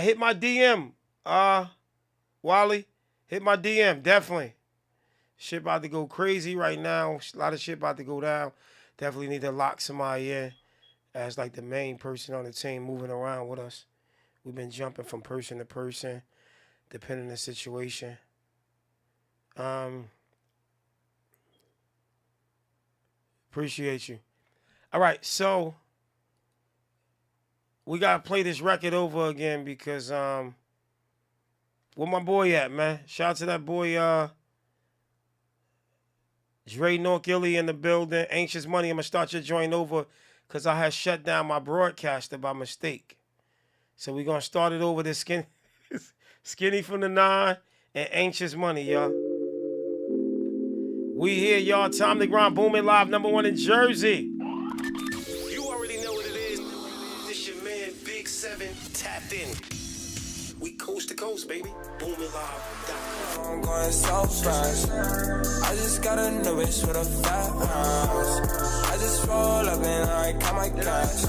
Hit my DM. Wally, hit my DM, definitely. Shit about to go crazy right now. A lot of shit about to go down. Definitely need to lock somebody in as like the main person on the team moving around with us. We've been jumping from person to person, depending on the situation. Appreciate you. All right, so we gotta play this record over again because where my boy at, man? Shout out to that boy Dre North Illy in the building. Anxious Money, I'm gonna start your joint over because I had shut down my broadcaster by mistake. So we're gonna start it over this Skinny from the 9 and Anxious Money, y'all. We here, y'all. Time to grind. Boominlive, #1 in Jersey. You already know what it is. This your man, Big 7, tapped in. We coast to coast, baby. Boominlive.com. I'm going so fast. I just got a new bitch with a fat ass. I just roll up and I count my cash.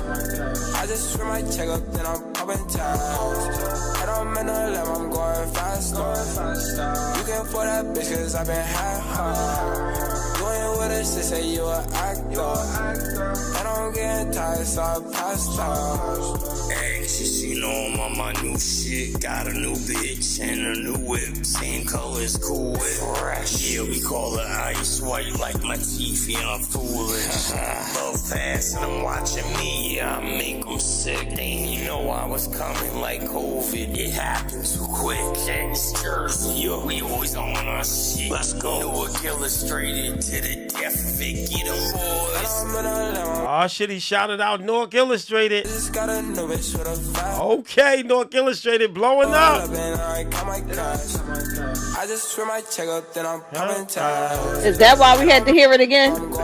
I just fill my check up, then I'm popping tabs. I don't mean no limb, I'm going faster. You can for that bitch cause I been high. You ain't with us, they say you an actor. And I'm getting tired, so I passed out. Anxious, you know I'm on my new shit. Got a new bitch and a new whip. Same colors, cool with fresh. Yeah, we call her ice white like my teeth, yeah, I'm foolish. Love fast and I'm watching me, yeah, I make them sick. They ain't know I was coming like COVID. It happened too quick. And it's Jersey, yo, we always on our shit. Let's go. Newark illustrated to the death of it. Get them boys. Oh shit, he shouted out North Illustrated. Just got a new bitch with a fat. Okay, North Illustrated blowing up. I just fill my check up, then I'm popping tabs. Is that why we had to hear it again? You can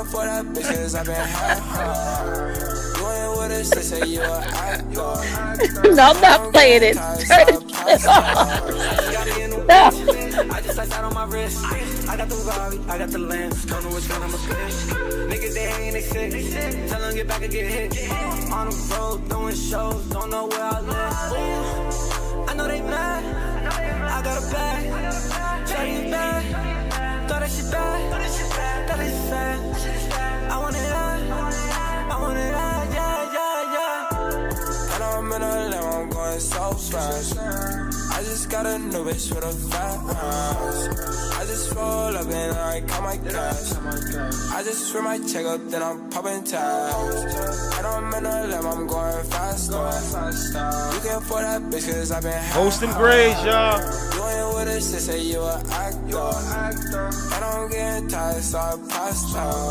for that bitch cause I been high. You ain't with us, they say you an actor. No, I'm not playing it. Stop. I just like that on my wrist. I got the Rari, I got the lens. Don't know which one I'ma pick. Niggas, they hanging, they sick. Tell them get back and get hit. On the road, doing shows, don't know where I live. Ooh, I know they mad. I got a bag. Shawty is bad. Thought that shit bad. That is sad. I want it all. I want it all. Yeah. And I'm in a limb, I'm going so fast. I just got a new bitch with a fat ass. I just roll up and I count my cash. I just fill my check up, then I'm popping tabs. And I'm in a limb, I'm going faster. You can for that bitch cause I been high. Post them grades, y'all. You ain't with us, they say you an actor. And I'm getting tired, so I passed out.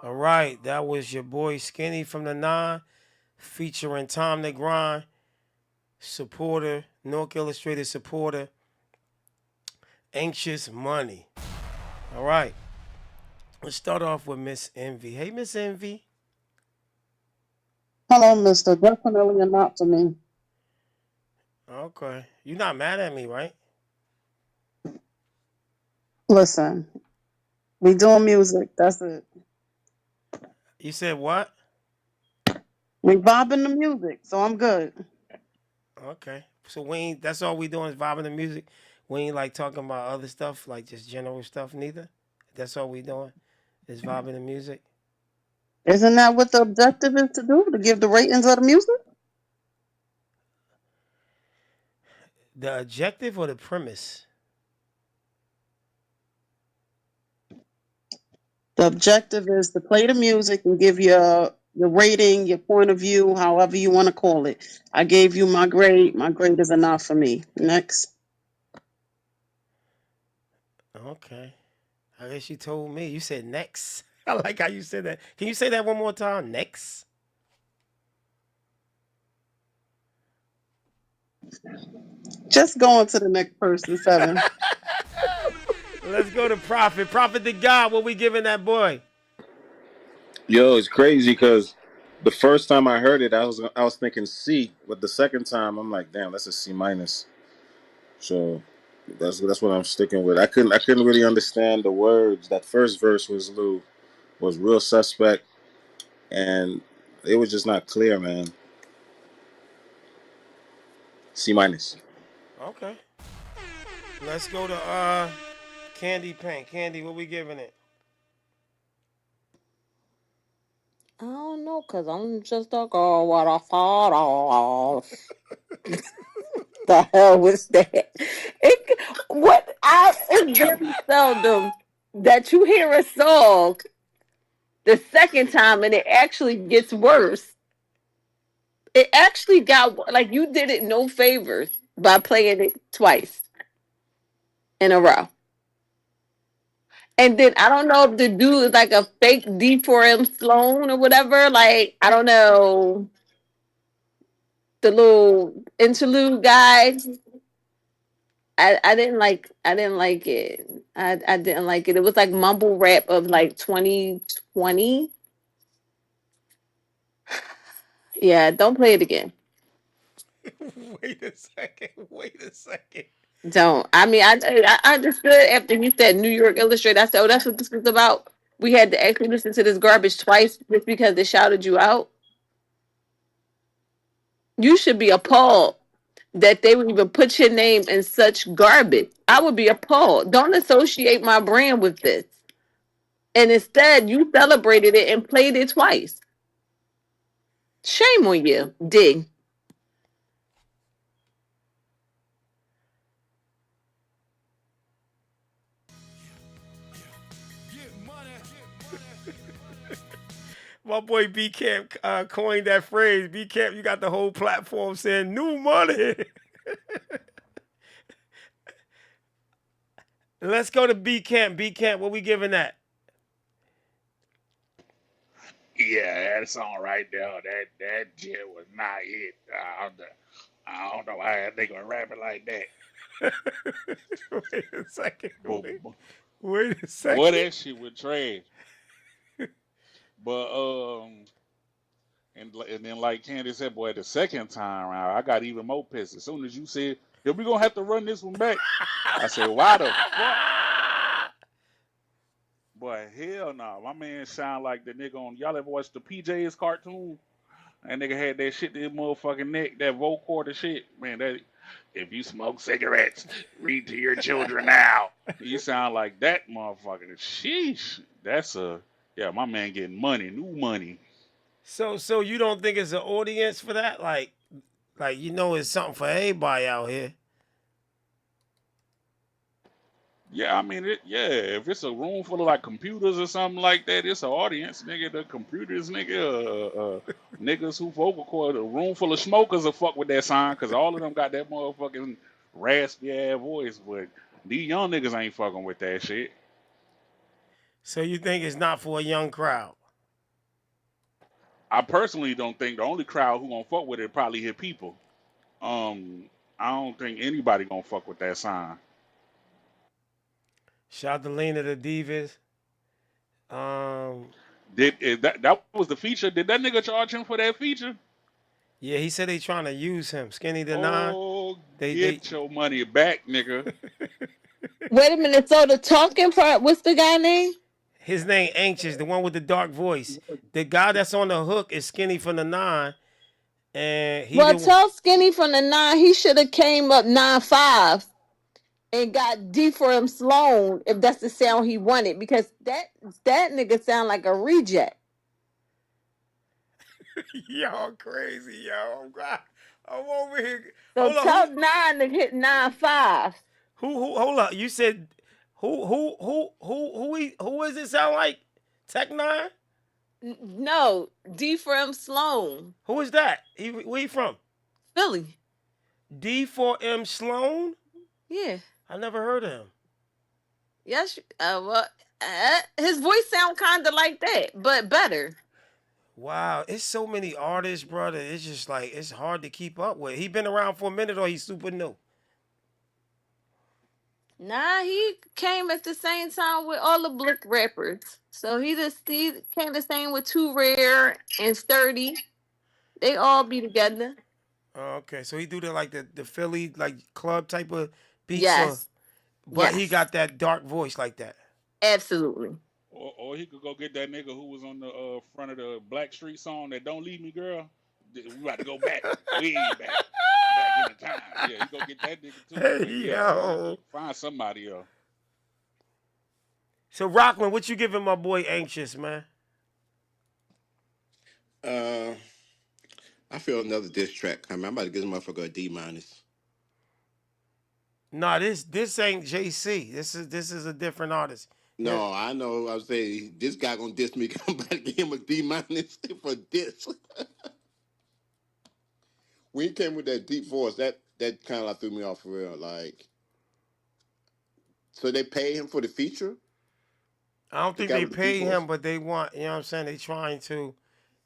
All right, that was your boy Skinny from the 9, featuring Time to Grind, supporter, North Illustrated supporter, Anxious Money. All right, let's start off with Miss Envy. Hey, Miss Envy. Hello, mister. Definitely not to me. Okay, you're not mad at me, right? Listen, we doing music. That's it. You said what? We vibing the music, so I'm good. Okay, so we ain't, that's all we doing is vibing the music. We ain't like talking about other stuff, like just general stuff neither. That's all we doing is vibing the music. Isn't that what the objective is to do? To give the ratings of the music? The objective or the premise? The objective is to play the music and give your rating, your point of view, however you want to call it. I gave you my grade. My grade is enough for me. Next. Okay. I guess you told me. You said next. I like how you said that. Can you say that one more time? Next. Just going to the next person, 7. Let's go to Prophet. Prophet to God. What we giving that boy? Yo, it's crazy because the first time I heard it, I was thinking C, but the second time I'm like, damn, that's a C minus. So that's what I'm sticking with. I couldn't really understand the words. That first verse was real suspect, and it was just not clear, man. C minus. Okay. Let's go to Candy Paint. Candy, what we giving it? I don't know, cause I'm just a girl. What I thought of. The hell was that? It's very seldom that you hear a song the second time and it actually gets worse. It actually got like you did it no favors by playing it twice in a row. And then I don't know if the dude is like a fake D4M Sloan or whatever. Like I don't know the little interlude guy. I didn't like it. I didn't like it. It was like mumble rap of like 2020. Yeah, don't play it again. Wait a second. Wait a second. Don't. I mean, I understood after you said New York Illustrated. I said, oh, that's what this was about. We had to actually listen to this garbage twice just because they shouted you out. You should be appalled that they would even put your name in such garbage. I would be appalled. Don't associate my brand with this. And instead, you celebrated it and played it twice. Shame on you, Dig. My boy B Camp coined that phrase. B Camp, you got the whole platform saying new money. Let's go to B Camp. B Camp, what we giving that? Yeah, that song right there, that shit was not it. I don't know why that nigga rapping like that. Wait a second. But, Wait a boy, second. that shit was trash. But and then like Candy said, boy, the second time around, I got even more pissed. As soon as you said, "Yeah, we gonna have to run this one back," I said, "Why the fuck?" Boy, hell no. My man sound like the nigga on, y'all ever watched the PJs cartoon? That nigga had that shit to his motherfucking neck, that vocorder shit. Man, that if you smoke cigarettes, read to your children now. You sound like that motherfucker. Sheesh. Yeah, my man getting money, new money. So you don't think it's an audience for that? Like it's something for everybody out here. Yeah, I mean, if it's a room full of like computers or something like that, it's an audience, nigga. The computers, nigga, niggas who vocal cord, a room full of smokers will fuck with that sign because all of them got that motherfucking raspy ass voice, but these young niggas ain't fucking with that shit. So you think it's not for a young crowd? I personally don't think the only crowd who gonna fuck with it probably his people. I don't think anybody gonna fuck with that sign. Shout out to Lena the Divas. That was the feature? Did that nigga charge him for that feature? Yeah, he said they trying to use him. Skinny the Nine. Oh, get your money back, nigga. Wait a minute. So the talking part, what's the guy name? His name Anxious, the one with the dark voice. The guy that's on the hook is Skinny from the Nine. And tell Skinny from the 9 he should have came up 9-5 and got D for him Sloan if that's the sound he wanted, because that nigga sound like a reject. Y'all crazy, yo. I'm over here. So tell 9 to hit 9-5. Who hold up? You said who is it sound like? Tech 9? No, D for M Sloan. Who is that? Where he from? Philly. D4M Sloan? Yeah. I never heard of him. Yes. His voice sound kind of like that, but better. Wow, it's so many artists, brother. It's just like it's hard to keep up with. He been around for a minute, or he's super new? Nah, he came at the same time with all the Blick rappers. So he came the same with Too Rare and Sturdy. They all be together. Oh, okay, so he do the Philly like club type of beats. Yes. But he got that dark voice like that. Absolutely. Or he could go get that nigga who was on the front of the Black Street song that "Don't Leave Me, Girl." We about to go back, way back given time. Yeah, you go get that nigga too. Hey, But yeah, yo. find somebody else. So, Rockland, what you giving my boy Anxious, man? I feel another diss track coming. I'm about to give this motherfucker a D minus. Nah, this ain't JC. This is a different artist. Yeah. No, I know. I was saying this guy gonna diss me. I'm about to give him a D minus for diss. When he came with that deep voice, that kind of like threw me off for real. Like, so they paid him for the feature. I don't The think guy they with the deep pay voice. him, but they want, you know what I'm saying? They trying to,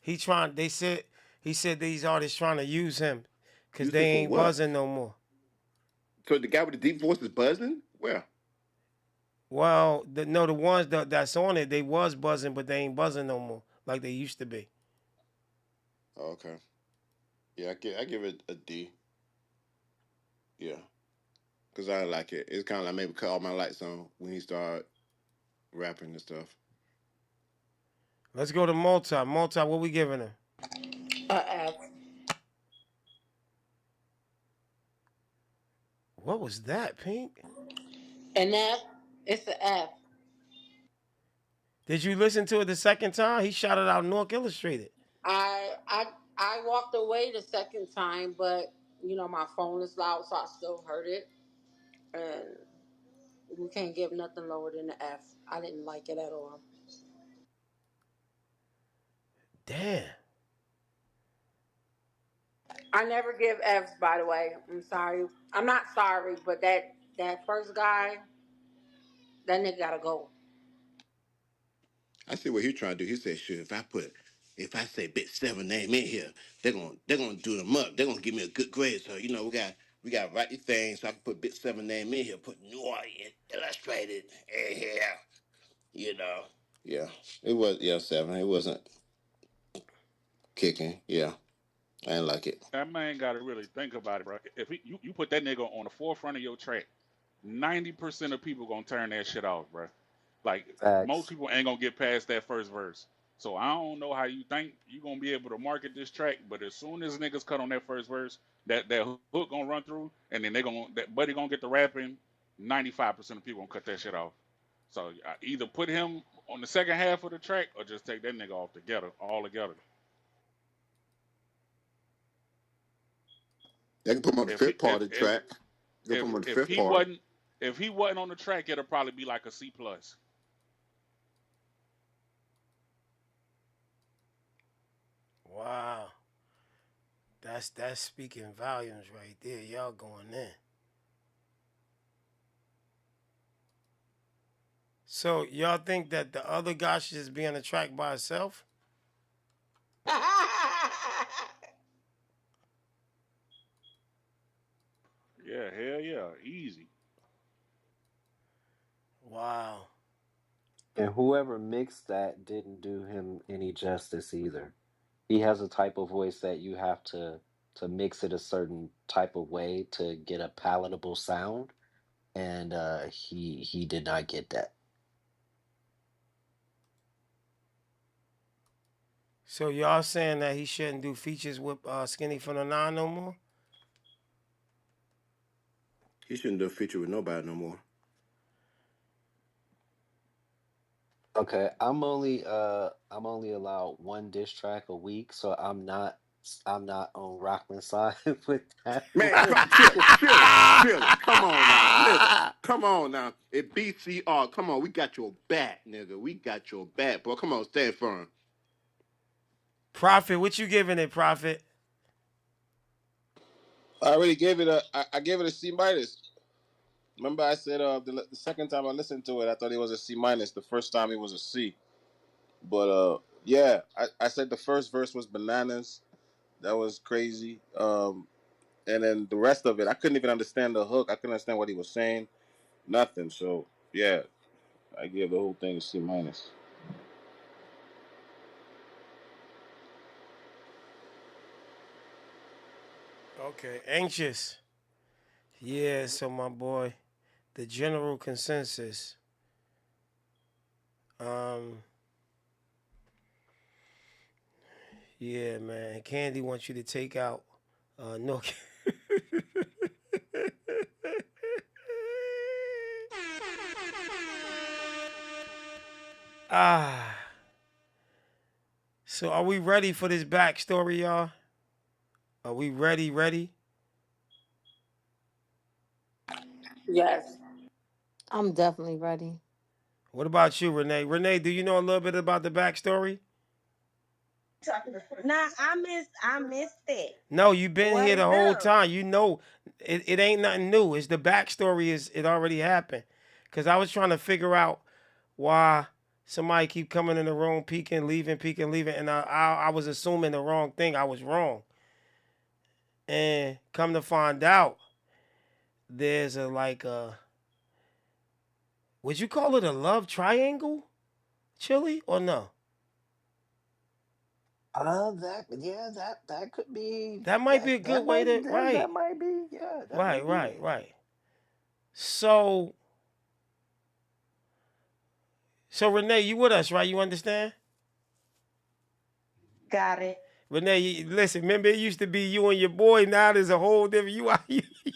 he said these artists trying to use him because Use they him for ain't what? buzzing no more. So the guy with the deep voice is buzzing? Where? Well, the ones that's on it, they was buzzing, but they ain't buzzing no more like they used to be. Oh, okay. Yeah, I give it a D. Yeah, because I like it. It's kind of like maybe cut all my lights on when he started rapping and stuff. Let's go to Multi. Multi, what we giving him? F. What was that, Pink? An F. It's an F. Did you listen to it the second time? He shouted out Nork Illustrated. I walked away the second time, but you know my phone is loud, so I still heard it, and we can't give nothing lower than the F. I didn't like it at all. Damn. I never give Fs, by the way. I'm sorry. I'm not sorry, but that first guy, that nigga gotta go. I see what he's trying to do. He said, "Sure, if I say bit 7 name in here, they're gonna do them up. They're gonna give me a good grade. So you know we got to write these things so I can put bit 7 name in here, put New Illustrated in here. You know, yeah, it was 7. It wasn't kicking. Yeah, I didn't like it. That man got to really think about it, bro. If you put that nigga on the forefront of your track, 90% of people gonna turn that shit off, bro. Like most Facts. people ain't gonna get past that first verse. So I don't know how you think you gonna be able to market this track, but as soon as niggas cut on that first verse, that hook gonna run through, and then that buddy gonna get the rapping. 95% of people gonna cut that shit off. So either put him on the second half of the track or just take that nigga off all together. They can put him on the If he fifth part of the track. They can put him on the if fifth he part. wasn't on the track, it'll probably be like a C plus. Wow. That's speaking volumes right there. Y'all going in. So y'all think that the other guy should just be on the track by himself? Yeah, hell yeah, easy. Wow. And whoever mixed that didn't do him any justice either. He has a type of voice that you have to mix it a certain type of way to get a palatable sound, and he did not get that. So y'all saying that he shouldn't do features with Skinny from the Nine no more? He shouldn't do a feature with nobody no more. Okay, I'm only allowed one diss track a week, so I'm not on Rockman's side with that Man, one. chill. Come on now, nigga. Come on now. It BCR. Come on, we got your back, nigga. We got your back, bro. Come on, stand firm. Prophet, what you giving it, Prophet? I already gave it I gave it a C minus. Remember I said the second time I listened to it, I thought it was a C minus. The first time it was a C. But yeah, I said the first verse was bananas. That was crazy. And then the rest of it, I couldn't even understand the hook. I couldn't understand what he was saying. Nothing. So yeah, I gave the whole thing a C minus. Okay, Anxious. Yeah, so my boy, the general consensus. Yeah, man. Candy wants you to take out no. Ah. So are we ready for this backstory, y'all? Are we ready? Ready? Yes. I'm definitely ready. What about you, Renee? Renee, do you know a little bit about the backstory? Nah, I missed it. No, you've been What here the is whole up? time. You know, it ain't nothing new. It's the backstory. It already happened? Cause I was trying to figure out why somebody keep coming in the room, peeking, leaving, and I was assuming the wrong thing. I was wrong, and come to find out, there's a like a would you call it a love triangle, Chili, or no? That could be That might be a good way to that right, might be that may right, be right, it. right. So, so Renee, you with us, right? You understand? Got it. Renee, listen, remember it used to be you and your boy. Now there's a whole different.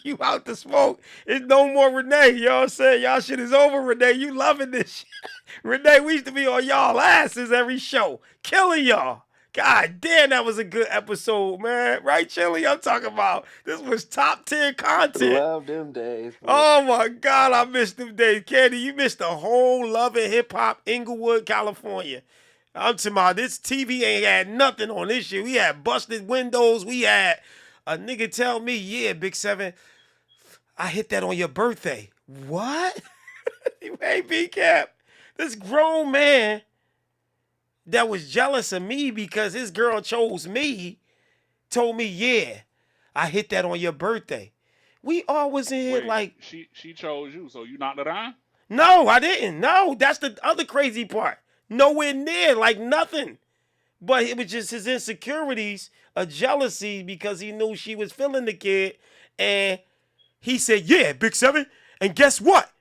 You out to smoke. It's no more Renee. You know what I'm saying? Y'all shit is over, Renee. You loving this shit. Renee, we used to be on y'all asses every show. Killing y'all. God damn, that was a good episode, man. Right, Chili? I'm talking about. This was top 10 content. Love them days, boy. Oh my God, I missed them days. Candy, you missed the whole Love and Hip Hop, Inglewood, California. I'm talking about this TV ain't had nothing on this shit. We had busted windows. We had a nigga tell me, yeah, Big Seven, I hit that on your birthday. What? Hey, B-Cap. This grown man that was jealous of me because his girl chose me told me, yeah, I hit that on your birthday. We always in here Wait, like, she chose you, so you knocked her down? no, I didn't. No, that's the other crazy part. Nowhere near, like nothing. But it was just his insecurities, a jealousy because he knew she was feeling the kid. And he said, yeah, Big Seven. And guess what?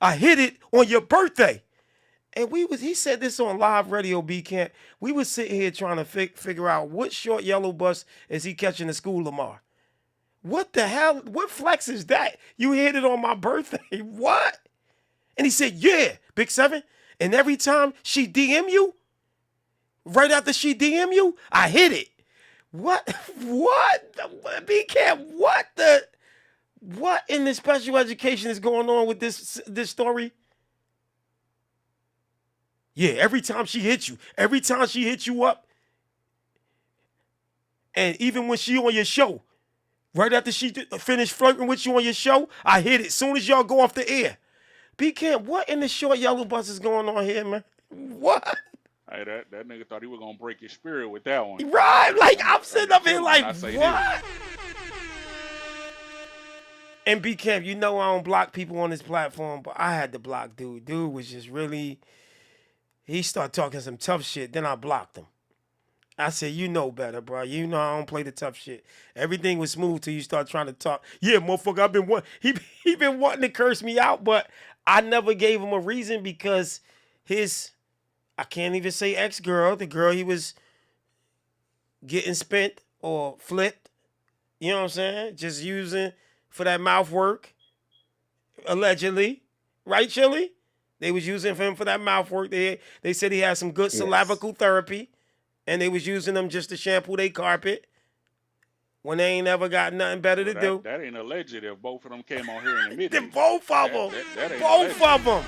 I hit it on your birthday. And he said this on live radio, B Camp. We was sitting here trying to figure out what short yellow bus is he catching to school tomorrow. What the hell? What flex is that? You hit it on my birthday. What? And he said, yeah, Big Seven. And every time she DM you, right after she DM you, I hit it. What? What? B Camp, what in the special education is going on with this story? Yeah, every time she hits you up, and even when she on your show, right after she finished flirting with you on your show, I hit it. Soon as y'all go off the air. B Camp, what in the short yellow bus is going on here, man? What? Hey, that nigga thought he was gonna break your spirit with that one. Right? Like I'm I'm sitting gonna up here kill him when like, I say this. what? And B Camp, you know I don't block people on this platform, but I had to block dude. Dude was just really, he started talking some tough shit. Then I blocked him. I said, you know better, bro. You know I don't play the tough shit. Everything was smooth till you start trying to talk. Yeah, motherfucker, I've been he been wanting to curse me out, but I never gave him a reason because I can't even say ex-girl, the girl he was getting spent or flipped, you know what I'm saying? Just using for that mouth work, allegedly. Right, Chili? They was using him for that mouth work. They said he had some good Yes. syllabical therapy, and they was using them just to shampoo their carpet when they ain't ever got nothing better Well, to do. that ain't alleged if both of them came on here and admitted Then it. both of That them. that, that ain't Both alleged. of them.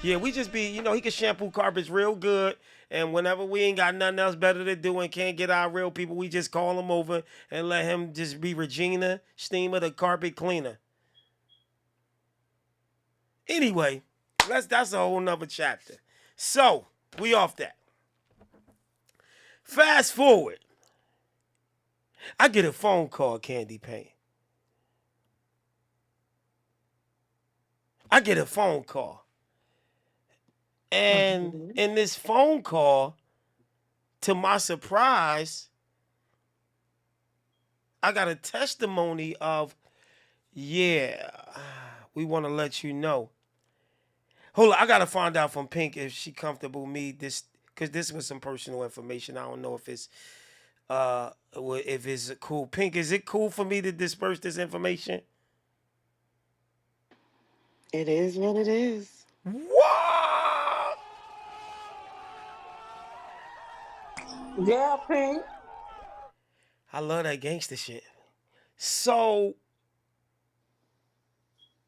Yeah, we just be, he can shampoo carpets real good. And whenever we ain't got nothing else better to do and can't get our real people, we just call him over and let him just be Regina Steamer, the carpet cleaner. Anyway, that's a whole nother chapter. So, we off that. Fast forward. I get a phone call, Candy Paint. I get a phone call. And Mhm. in this phone call, to my surprise, I got a testimony of, yeah, we want to let you know. Hold on, I got to find out from Pink if she comfortable me this, because this was some personal information. I don't know if it's cool. Pink, is it cool for me to disperse this information? It is what it is. What? Yeah, Pink. I love that gangster shit. So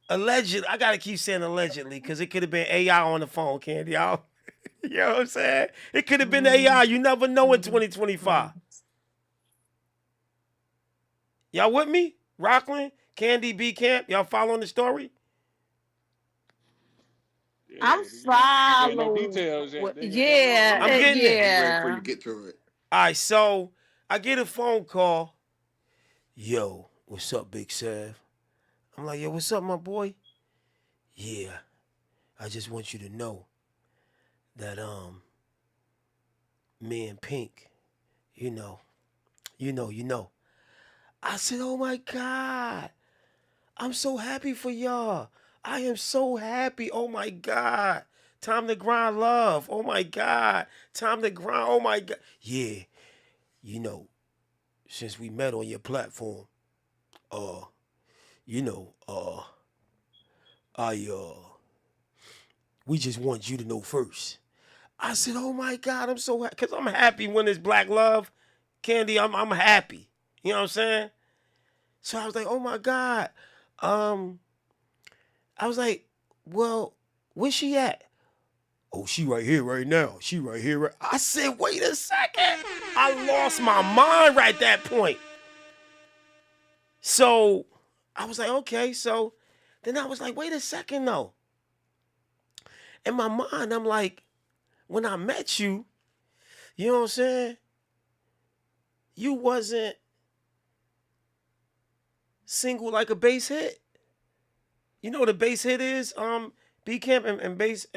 allegedly, I gotta keep saying allegedly because it could have been AI on the phone, Candy. Y'all, you know what I'm saying? It could have been AI. You never know in 2025. Y'all with me? Rockland, Candy, B Camp. Y'all following the story? I'm Yeah, you gave no following. details yet. Yeah, I'm getting there. I'm ready for you to yeah. get to it. All right, so I get a phone call. Yo, what's up, Big Sav? I'm like, yo, what's up, my boy? Yeah, I just want you to know that me and Pink, you know. I said, oh my God, I'm so happy for y'all. I am so happy. Oh my God. Time to grind love. Oh my God. Time to grind. Oh my God. Yeah, you know, since we met on your platform, uh, you know, I we just want you to know first. I said, oh my God, I'm so happy. Cause I'm happy when it's black love. Candy, I'm happy. You know what I'm saying? So I was like, oh my God. Um, I was like, well, where's she at? Oh, she right here right now. She right here. I said, wait a second. I lost my mind right at that point. So I was like, okay. So then I was like, wait a second though. In my mind, I'm like, when I met you, you know what I'm saying? You wasn't single like a base hit. You know what a base hit is? B camp and base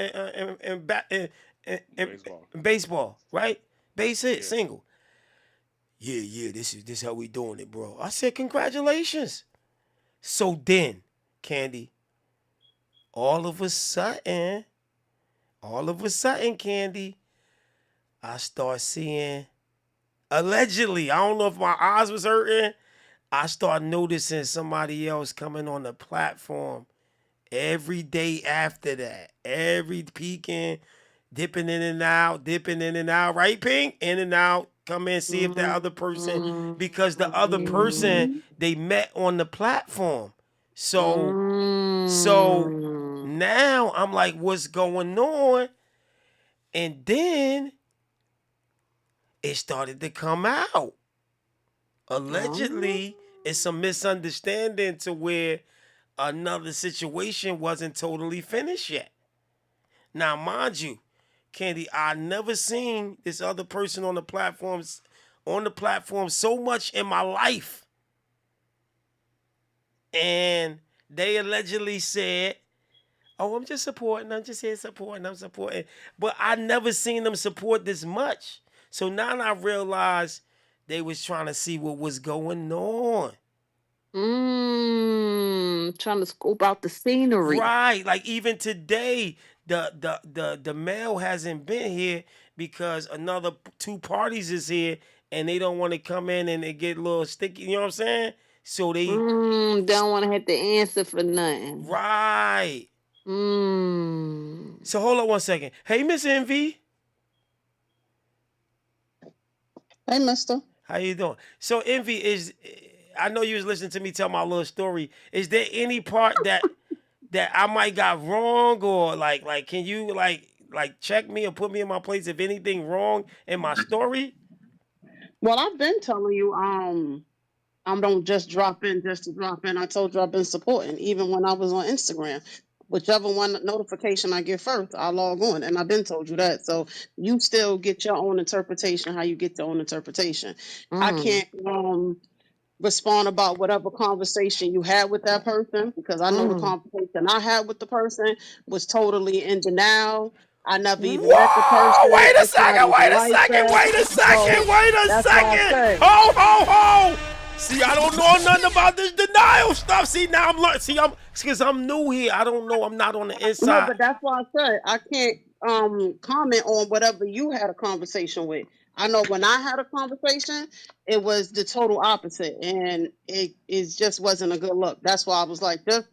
Baseball. and baseball, right? Base hit, Yeah. single. Yeah, this how we doing it, bro. I said, congratulations. So then, Candy, all of a sudden, Candy, I start seeing, allegedly, I don't know if my eyes was hurting, I start noticing somebody else coming on the platform every day after that. Every peeking, dipping in and out, right, Pink? In and out. Come in, see if that other person, because the other person they met on the platform. So now I'm like, what's going on? And then it started to come out. Allegedly, it's some misunderstanding to where another situation wasn't totally finished yet. Now, mind you, Candy, I never seen this other person on the platform so much in my life. And they allegedly said, oh, I'm just supporting, I'm just here supporting, I'm supporting. But I never seen them support this much. So now I realized they was trying to see what was going on. Trying to scope out the scenery. Right. Like even today, the mail hasn't been here because another two parties is here and they don't want to come in and they get a little sticky. You know what I'm saying? So they Don't want to have to answer for nothing. right. So hold on one second. Hey, Miss Envy. Hey, mister. How you doing? So Envy is I know you was listening to me tell my little story. Is there any part that I might got wrong or like can you like check me or put me in my place if anything wrong in my story? Well, I've been telling you, I don't just drop in just to drop in. I told you I've been supporting, even when I was on Instagram. Whichever one notification I get first, I log on, and I've been told you that. So you still get your own interpretation, how you get your own interpretation. I can't respond about whatever conversation you had with that person because I know the conversation I had with the person was totally in denial. I never even met the person. Whoa! Wait a It's not second! even Wait a like second! that. Wait a So second! Wait a that's why I second! said, Ho ho ho! See, I don't know nothing about this denial stuff. See, now I'm learning. See, because I'm new here. I don't know. I'm not on the no, inside. but that's why I said I can't comment on whatever you had a conversation with. I know when I had a conversation, it was the total opposite, and it just wasn't a good look. That's why I was like, just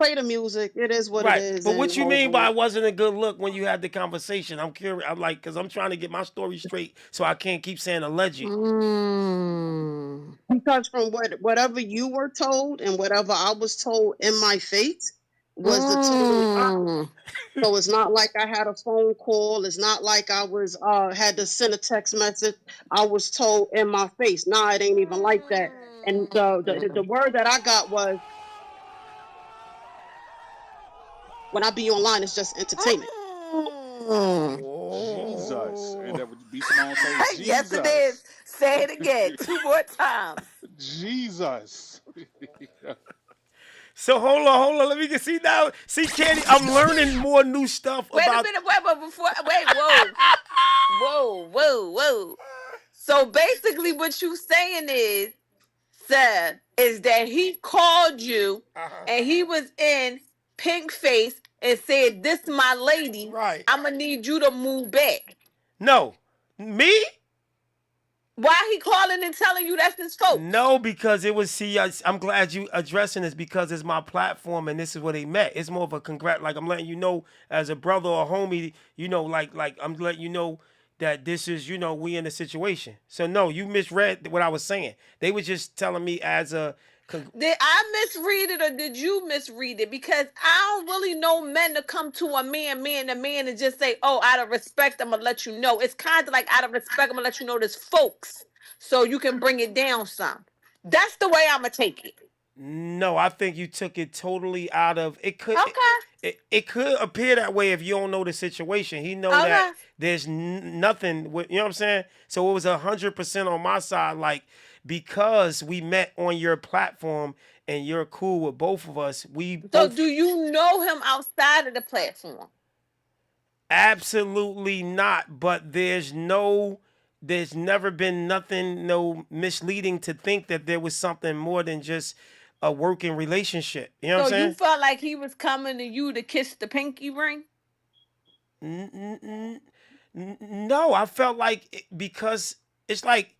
play the music. It is what it Right. is, But and what you mean move by on. it wasn't a good look when you had the conversation? I'm curious. I'm like, because I'm trying to get my story straight so I can't keep saying alleged. Mm. Because from whatever you were told and whatever I was told in my face was the totally opposite. Mm. So it's not like I had a phone call. It's not like I was had to send a text message. I was told in my face. Nah, it ain't even like that. And the word that I got was, when I be online, it's just entertainment. Mm. Jesus. And Oh. that would be Simone say, Yes, it is. Jesus. Say it again 2 more times. Jesus. So hold on. Let me get see now. See, Candy, I'm learning more new stuff Wait a about. minute. Wait, but before. Wait. Whoa. So basically, what you saying is, sir, is that he called you Uh-huh. and he was in pink face and said, "This my lady. Right. I'm gonna need you to move back." No, me. Why he calling and telling you that's his folks? No, because it was. See, I'm glad you addressing this because it's my platform and this is where they met. It's more of a congrat. Like I'm letting you know as a brother or homie. You know, like I'm letting you know that this is. You know, we in a situation. So no, you misread what I was saying. They were just telling me as a. Did I misread it or did you misread it? Because I don't really know men to come to a man, and just say, "Oh, out of respect, I'm gonna let you know." It's kind of like out of respect, I'm gonna let you know there's folks, so you can bring it down some. That's the way I'm gonna take it. No, I think you took it totally out of it. Could Okay. it could appear that way if you don't know the situation. He know that Okay. there's nothing. You know what I'm saying? So it was 100% on my side. Like because we met on your platform and you're cool with both of us. We So both do you know him outside of the platform? absolutely not. But there's never been nothing, no misleading to think that there was something more than just a working relationship. You know what So I'm you saying? felt like he was coming to you to kiss the pinky ring? No, I felt like because it's like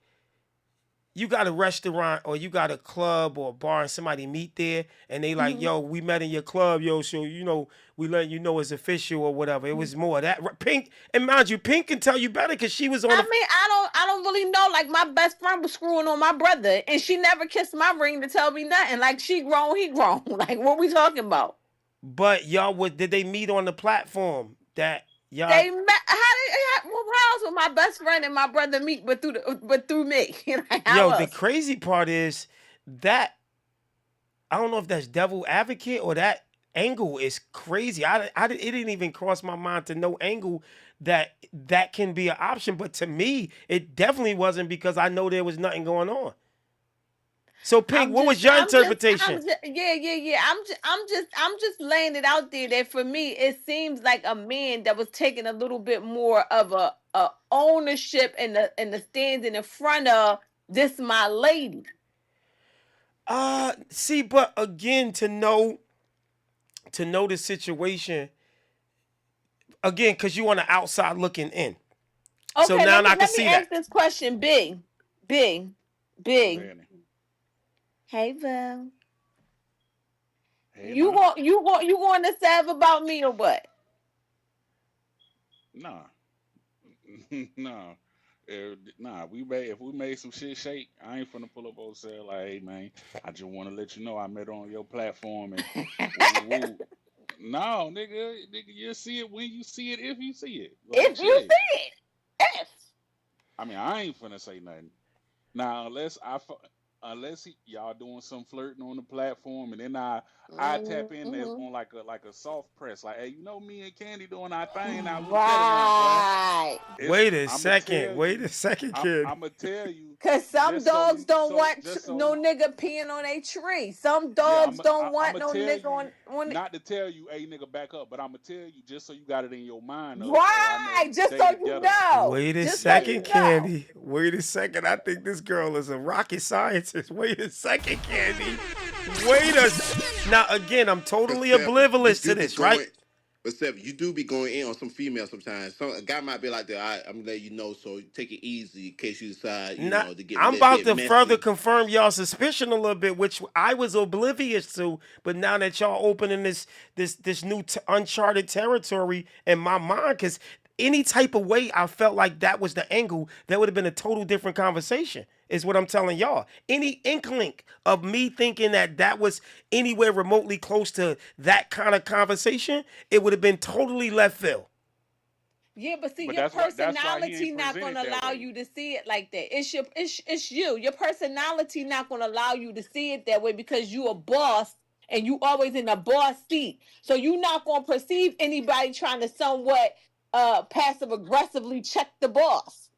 you got a restaurant or you got a club or a bar and somebody meet there and they like, Mm-hmm. yo, we met in your club, yo, so you know we letting you know it's official or whatever. It was more of that. Pink, and mind you, Pink can tell you better because she was on I the. mean, I don't really know. Like my best friend was screwing on my brother, and she never kissed my ring to tell me nothing. Like she grown, he grown. Like what we talking about? But y'all, did they meet on the platform that y'all? They met. How else would my best friend and my brother meet but through me? Like how Yo, the else? crazy part is that I don't know if that's devil advocate or that angle is crazy. It didn't even cross my mind to no angle that can be an option. But to me, it definitely wasn't because I know there was nothing going on. So, Pink, what was your interpretation? Yeah. I'm just laying it out there that for me, it seems like a man that was taking a little bit more of a ownership and the standing in front of this my lady. See, but again, to know the situation again, because you on the outside looking in. So Okay, now let I can me see ask that. this question, Big. Vanny. Hey, Val. Hey, man. You going to save about me or what? Nah. Nah. Nah, if we made some shit shake, I ain't finna pull up on sale like, hey man, I just want to let you know I met her on your platform and woo woo. No, nigga, you'll see it when you see it if you see it. Like If you shit. see it, if. I mean, I ain't finna say nothing. Now, unless y'all doing some flirting on the platform, and then I tap in as Mhm. on like a soft press, like, hey, you know me and Candy doing our thing. Now we together now, boy. Right. Wait a I'ma second. tell Wait you, a second, kid. I'ma tell you, Cause some just so dogs you, don't so want just so no nigga peeing on a tree. Some yeah, dogs don't want I'ma no tell nigga you, on. not to tell you, hey nigga, back up, but I'ma tell you just so you got it in your mind of, oh, I know Right. Just they so you together. know. Wait a Just so you second, Yeah. know. Candy. Wait a second. I think this girl is a rocket scientist. Wait a second, Candy. Now again, I'm Cause totally Pep, you oblivious to still be this, right? throwing But Seven, you do be going in on some females sometimes. A guy might be like that. I'm gonna let you know, so take it easy in case you decide, Now, to get a I'm little about bit to further messy. confirm y'all suspicion a little bit, which I was oblivious to. But now that y'all opening this new uncharted territory in my mind, because any type of way I felt like that was the angle, that would have been a total different conversation. Is what I'm telling y'all. Any inkling of me thinking that that was anywhere remotely close to that kind of conversation, it would have been totally left field. Yeah, but see, But your that's why he personality ain't not presented gonna that allow way. you to see it like that. It's you. Your personality not gonna allow you to see it that way because you a boss and you always in a boss seat. So you not gonna perceive anybody trying to somewhat passive aggressively check the boss.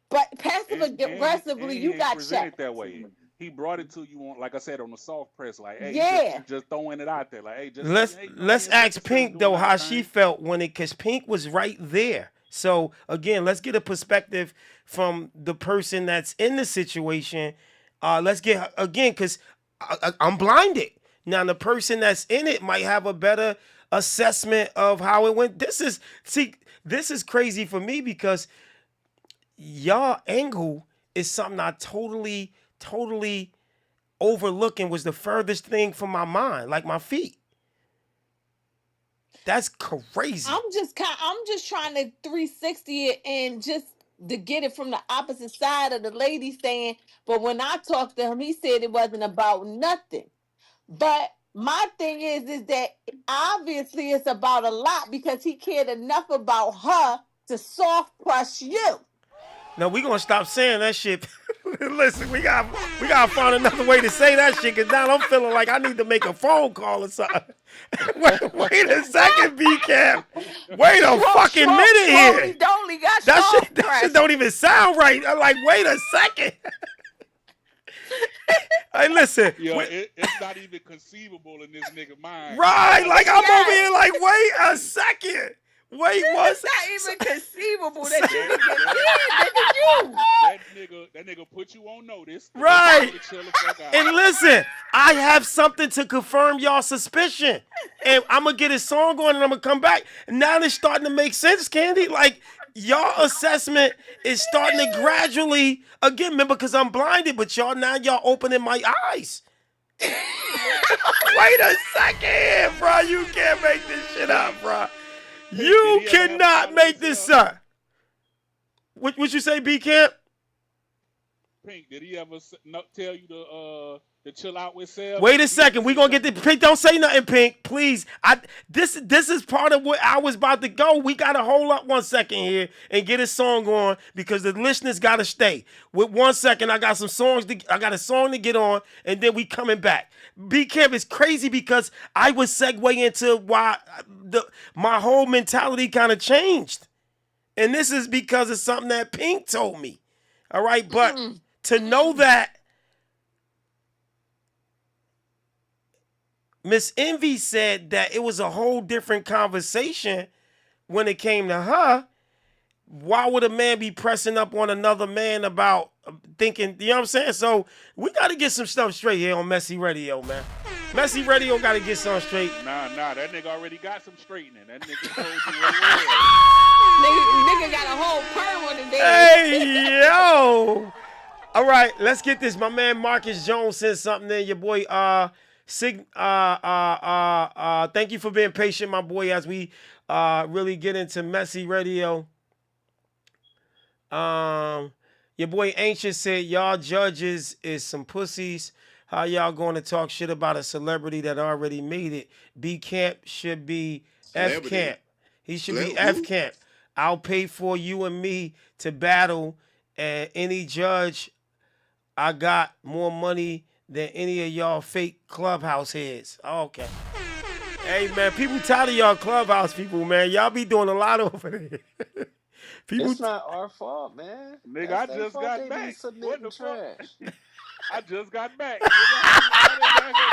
But passive And aggressively, he you ain't got presented checked. that way. He brought it to you on, like I said, on the soft press. Like, hey, he Yeah. just throwing it out there. Like, hey, just Let's hey, me let's and such ask and such Pink doing though our how she thing. felt when it, because Pink was right there. So again, let's get a perspective from the person that's in the situation. Let's get again, because I'm blinded. Now the person that's in it might have a better assessment of how it went. This is crazy for me because y'all angle is something I totally overlooking, was the furthest thing from my mind, like my feet. That's crazy. I'm just trying to 360 it and just to get it from the opposite side of the lady saying, but when I talked to him, he said it wasn't about nothing. But my thing is that obviously it's about a lot because he cared enough about her to soft press you. No, we gonna stop saying that shit. Listen, we gotta find another way to say that shit. Cause now I'm feeling like I need to make a phone call or something. wait a second, B Cam. Wait a fucking minute Schmoly here. Dolly got That shit, soft that shit press. don't even sound right. I'm like, wait a second. Hey, listen. Yeah, it's not even conceivable in this nigga mind. Right, like I'm over Yes. here like, wait a second. Wait, It's what's not even conceivable that you can get that, you. that nigga put you on notice. And then right? told you to chill the fuck out. And listen, I have something to confirm y'all suspicion. And I'm going to get his song on and I'm going to come back. Now it's starting to make sense, Candy. Like, y'all assessment is starting to gradually, again, remember, because I'm blinded, but y'all opening my eyes. Wait a second, bro. You can't make this shit up, bro. Did You he ever have a cannot problem with make this himself? up. What you say, B Camp? Pink, did he ever tell you to chill out with Seb? Wait a Did he ever second. We say gonna get something? the Pink. Don't say nothing, Pink. Please. This is part of what I was about to go. We gotta hold up 1 second here and get a song on because the listeners gotta stay. With 1 second, I got I got a song to get on, and then we coming back. B Camp is crazy because I was segue into why my whole mentality kind of changed. And this is because of something that Pink told me. All right, but to know that Miss Envy said that it was a whole different conversation when it came to her, why would a man be pressing up on another man about thinking, you know what I'm saying? So we got to get some stuff straight here on Messy Radio, man. Messy Radio got to get something straight. Nah, that nigga already got some straightening. That nigga told you what it was. Nigga got a whole perm on the day. Hey, yo. All right, let's get this. My man Marcus Jones said something there. Your boy, thank you for being patient, my boy, as we really get into Messy Radio. Your boy Ancient said, y'all judges is some pussies. How y'all going to talk shit about a celebrity that already made it? B Camp should be F Celebrity. Camp. He should be Who? F Camp. I'll pay for you and me to battle, and any judge, I got more money than any of y'all fake clubhouse heads. Okay. Hey, man, people tired of y'all clubhouse people, man. Y'all be doing a lot over there. People, It's not our fault, man. Nigga, That's I their just fault. got They be back. What submitting the fuck? trash. I just got back. Nigga. I didn't back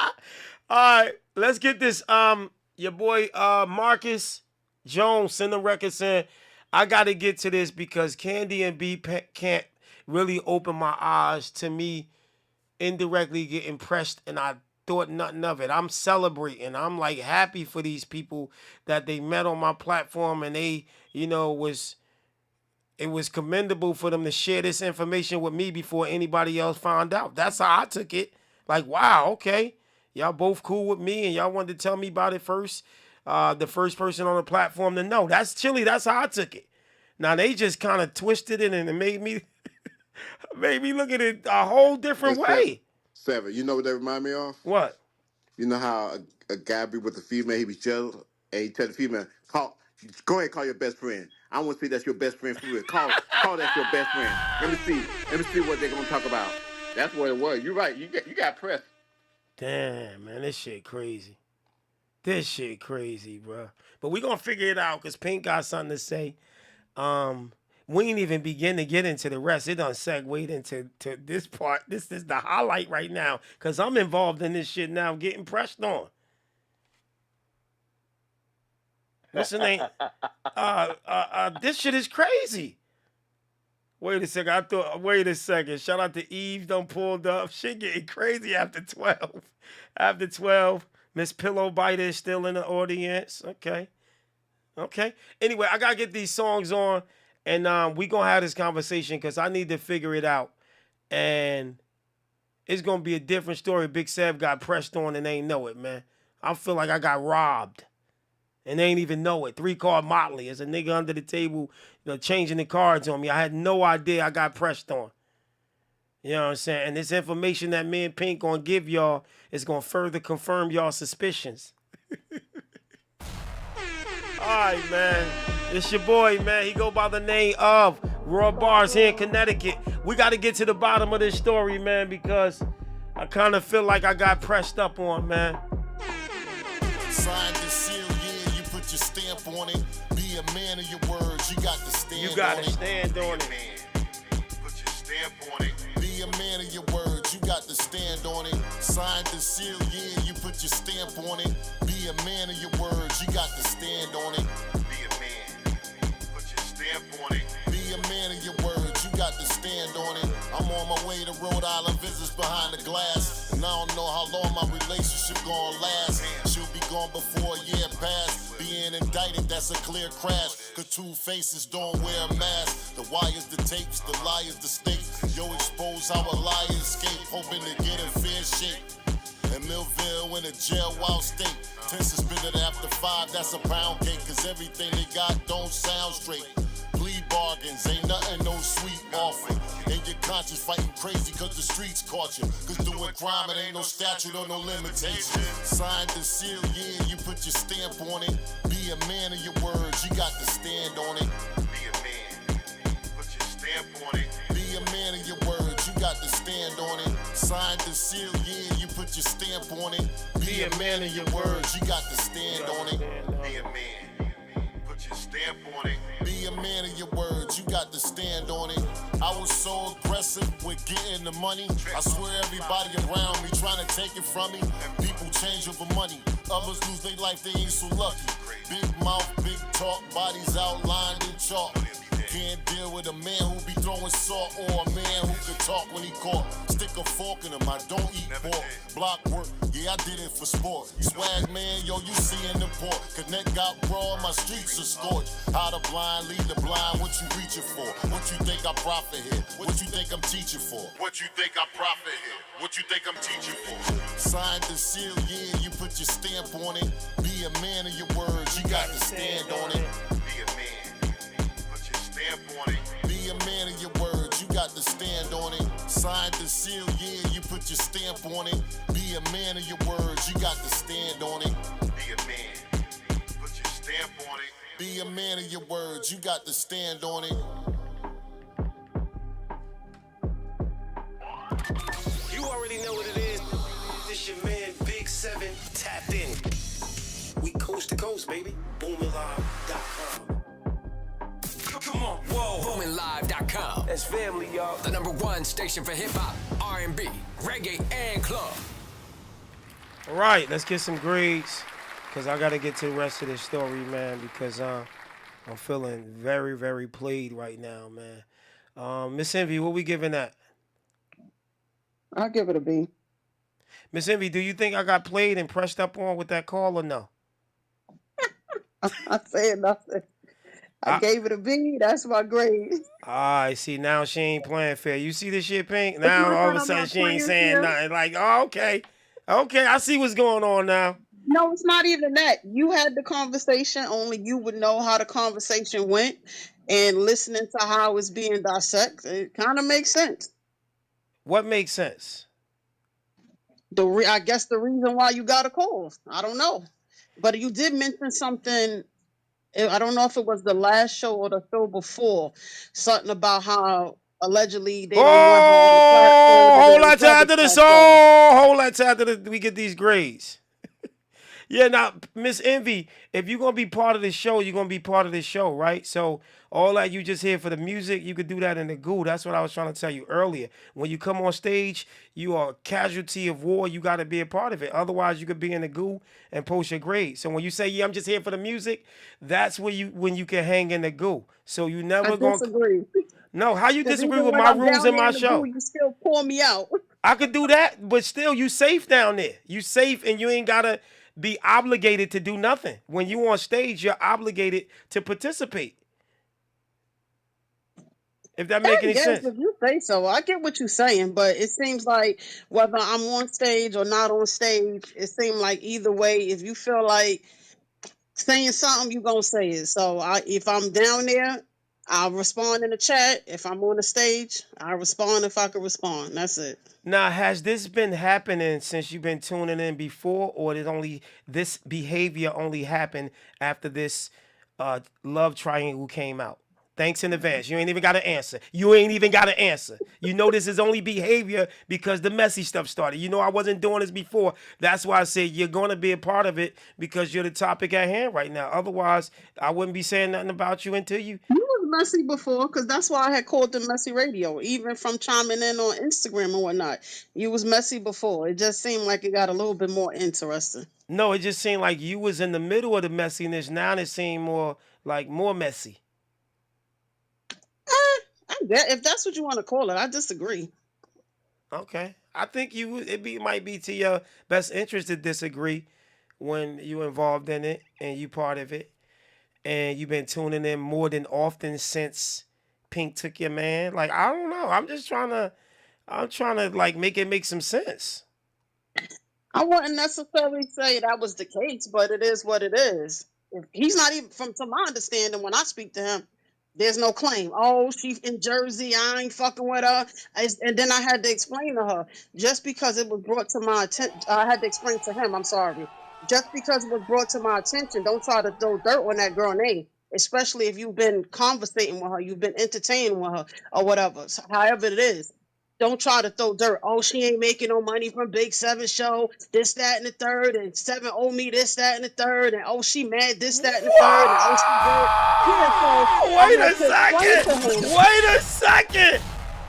up. all right, let's get this. Your boy Marcus Jones send the record saying, I got to get to this because Candy and B can't really open my eyes to me indirectly get impressed, and I thought nothing of it. I'm celebrating. I'm like happy for these people that they met on my platform, and they, you know, it was commendable for them to share this information with me before anybody else found out. That's how I took it. Like, wow, okay. Y'all both cool with me, and y'all wanted to tell me about it first. The first person on the platform to know. That's chilly. That's how I took it. Now they just kind of twisted it and it made me look at it a whole different way. Seven. You know what that remind me of? What? You know how a guy be with a female, he be jealous, and he tell the female, go ahead, call your best friend. I want to see that's your best friend for real. Call that your best friend. Let me see what they're gonna talk about. That's what it was. You're right. You got pressed. Damn, man, this shit crazy. This shit crazy, bro. But we gonna figure it out because Pink got something to say. We ain't even begin to get into the rest. It done segued into this part. This is the highlight right now because I'm involved in this shit now, getting pressed on. What's the name? This shit is crazy. Wait a second. Shout out to Eve, done pulled up. Shit getting crazy after 12. After 12, Miss Pillow Biter is still in the audience. Okay. Anyway, I gotta get these songs on, and we gonna have this conversation because I need to figure it out. And it's gonna be a different story. Big Seb got pressed on and they ain't know it, man. I feel like I got robbed. And they ain't even know it. 3-card Motley. There's a nigga under the table, you know, changing the cards on me. I had no idea I got pressed on. You know what I'm saying? And this information that me and Pink gonna give y'all is gonna further confirm y'all suspicions. All right, man. It's your boy, man. He go by the name of Raw Bars here in Connecticut. We got to get to the bottom of this story, man, because I kind of feel like I got pressed up on, man. Signed and sealed, yeah, you put your stamp on it. Be a man of your words, you got to stand on it. You got to stand on it. Put your stamp on it. Be a man of your words, you got to stand on it. Signed and sealed, yeah, you put your stamp on it. Be a man of your words, you got to stand on it. Be a man, put your stamp on it. Be a man of your words, you got to stand on it. I'm on my way to Rhode Island, visits behind the glass. And I don't know how long my relationship gonna last. She'll be gone before a year pass. Being indicted, that's a clear crash. Cause two faces don't wear a mask. The wires, the tapes, the liars, the snakes. Yo, expose how a liar escape, hoping to get in fair shape. And Millville in a jail wild state. 10 suspended after 5, that's a pound cake. Cause everything they got don't sound straight. Plea bargains, ain't nothing, no sweet offer. And your conscience fighting crazy cause the streets caught you. Cause doing crime, it ain't no statute or no limitation. Signed and sealed, yeah, you put your stamp on it. Be a man of your words, you got to stand on it. Be a man, put your stamp on it. Be a man of your words, you got to stand on it. Signed and sealed, yeah, you put your stamp on it. Be a man of your words, you got to stand on it. Be a man, put your stamp on it. Be a man of your words, you got to stand on it. I was so aggressive with getting the money. I swear everybody around me trying to take it from me. People change over money. Others lose their life, they ain't so lucky. Big mouth, big talk, bodies outlined in chalk. Can't deal with a man who be throwing salt or a man who can talk when he caught. Stick a fork in him, I don't eat pork. Block work, yeah, I did it for sport. Swag man, yo, you seeing the port. Connect got broad, my streets are scorched. How the blind lead the blind, what you reaching for? What you think I profit here? What you think I'm teaching for? What you think I profit here? What you think I'm teaching for? Signed and sealed, yeah, you put your stamp on it. Be a man of your words, you got to stand on it. Be a man. Be a man of your words, you got to stand on it. Signed and sealed, yeah, you put your stamp on it. Be a man of your words, you got to stand on it. Be a man, put your stamp on it. Be a man of your words, you got to stand on it. You already know what it is. This your man, Big 7, tapped in. We coast to coast, baby. Boominlive.com. Come on, whoa. Boominlive.com. That's family, y'all. The #1 station for hip-hop, R&B, reggae, and club. All right, let's get some grades because I got to get to the rest of this story, man, because I'm feeling very, very played right now, man. Miss Envy, what we giving that? I'll give it a B. Miss Envy, do you think I got played and pressed up on with that call or no? I'm not saying nothing. I I gave it a B. That's my grade. I see now she ain't playing fair. You see this shit, Pink? It's Now not all of that a I'm sudden not she ain't playing saying fair. nothing. Like, oh, okay. Okay, I see what's going on now. No, it's not even that. You had the conversation, only you would know how the conversation went. And listening to how it's being dissected, it kind of makes sense. What makes sense? I guess the reason why you got a call. I don't know. But you did mention something. I don't know if it was the last show or the show before. Something about how allegedly they don't want her on the platform Oh, and hold then that time brother to the passed away. song. Hold that time to we get these grades. Yeah, now, Miss Envy, if you're gonna be part of the show, you're gonna be part of the show, right? So all that you just here for the music, you could do that in the goo. That's what I was trying to tell you earlier. When you come on stage, you are a casualty of war. You got to be a part of it. Otherwise, you could be in the goo and post your grade. So when you say, "Yeah, I'm just here for the music," that's when you can hang in the goo. So you I never gonna. disagree. No, how you Because disagree even with when my I'm rules down in there my in the goo, show? you still pour me out. I could do that, but still, you safe down there. You safe, and you ain't gotta be obligated to do nothing. When you on stage, you're obligated to participate. If that make I any guess sense. if you say so, I get what you're saying, but it seems like whether I'm on stage or not on stage, it seems like either way, if you feel like saying something, you gonna say it. So if I'm down there, I'll respond in the chat. If I'm on the stage, I'll respond if I can respond. That's it. Now, has this been happening since you've been tuning in before, or did only this behavior only happened after this love triangle came out? Thanks in advance. You ain't even got to answer. You ain't even got to answer. You know this is only behavior because the messy stuff started. You know I wasn't doing this before. That's why I said you're going to be a part of it because you're the topic at hand right now. Otherwise, I wouldn't be saying nothing about you until you. You was messy before, because that's why I had called the messy radio, even from chiming in on Instagram and whatnot. You was messy before. It just seemed like it got a little bit more interesting. No, it just seemed like you was in the middle of the messiness. Now it seemed more like more messy. If that's what you want to call it, I disagree. Okay. I think might be to your best interest to disagree when you involved in it and you part of it. And you've been tuning in more than often since Pink took your man. Like, I don't know. I'm trying to like make it make some sense. I wouldn't necessarily say that was the case, but it is what it is. If he's not even from to my understanding, when I speak to him, there's no claim. Oh, she's in Jersey, I ain't fucking with her. And then I had to explain to her, just because it was brought to my attention, I had to explain to him, I'm sorry. Just because it was brought to my attention, don't try to throw dirt on that girl name. Especially if you've been conversating with her, you've been entertaining with her, or whatever. So, however it is, don't try to throw dirt. Oh, she ain't making no money from Big Seven show. This, that, and the third. And Seven owe me this, that, and the third. And oh, she mad. This, that, and the third. And oh, she good. Yeah. So I Wait had a to explain to second. him. Wait a second.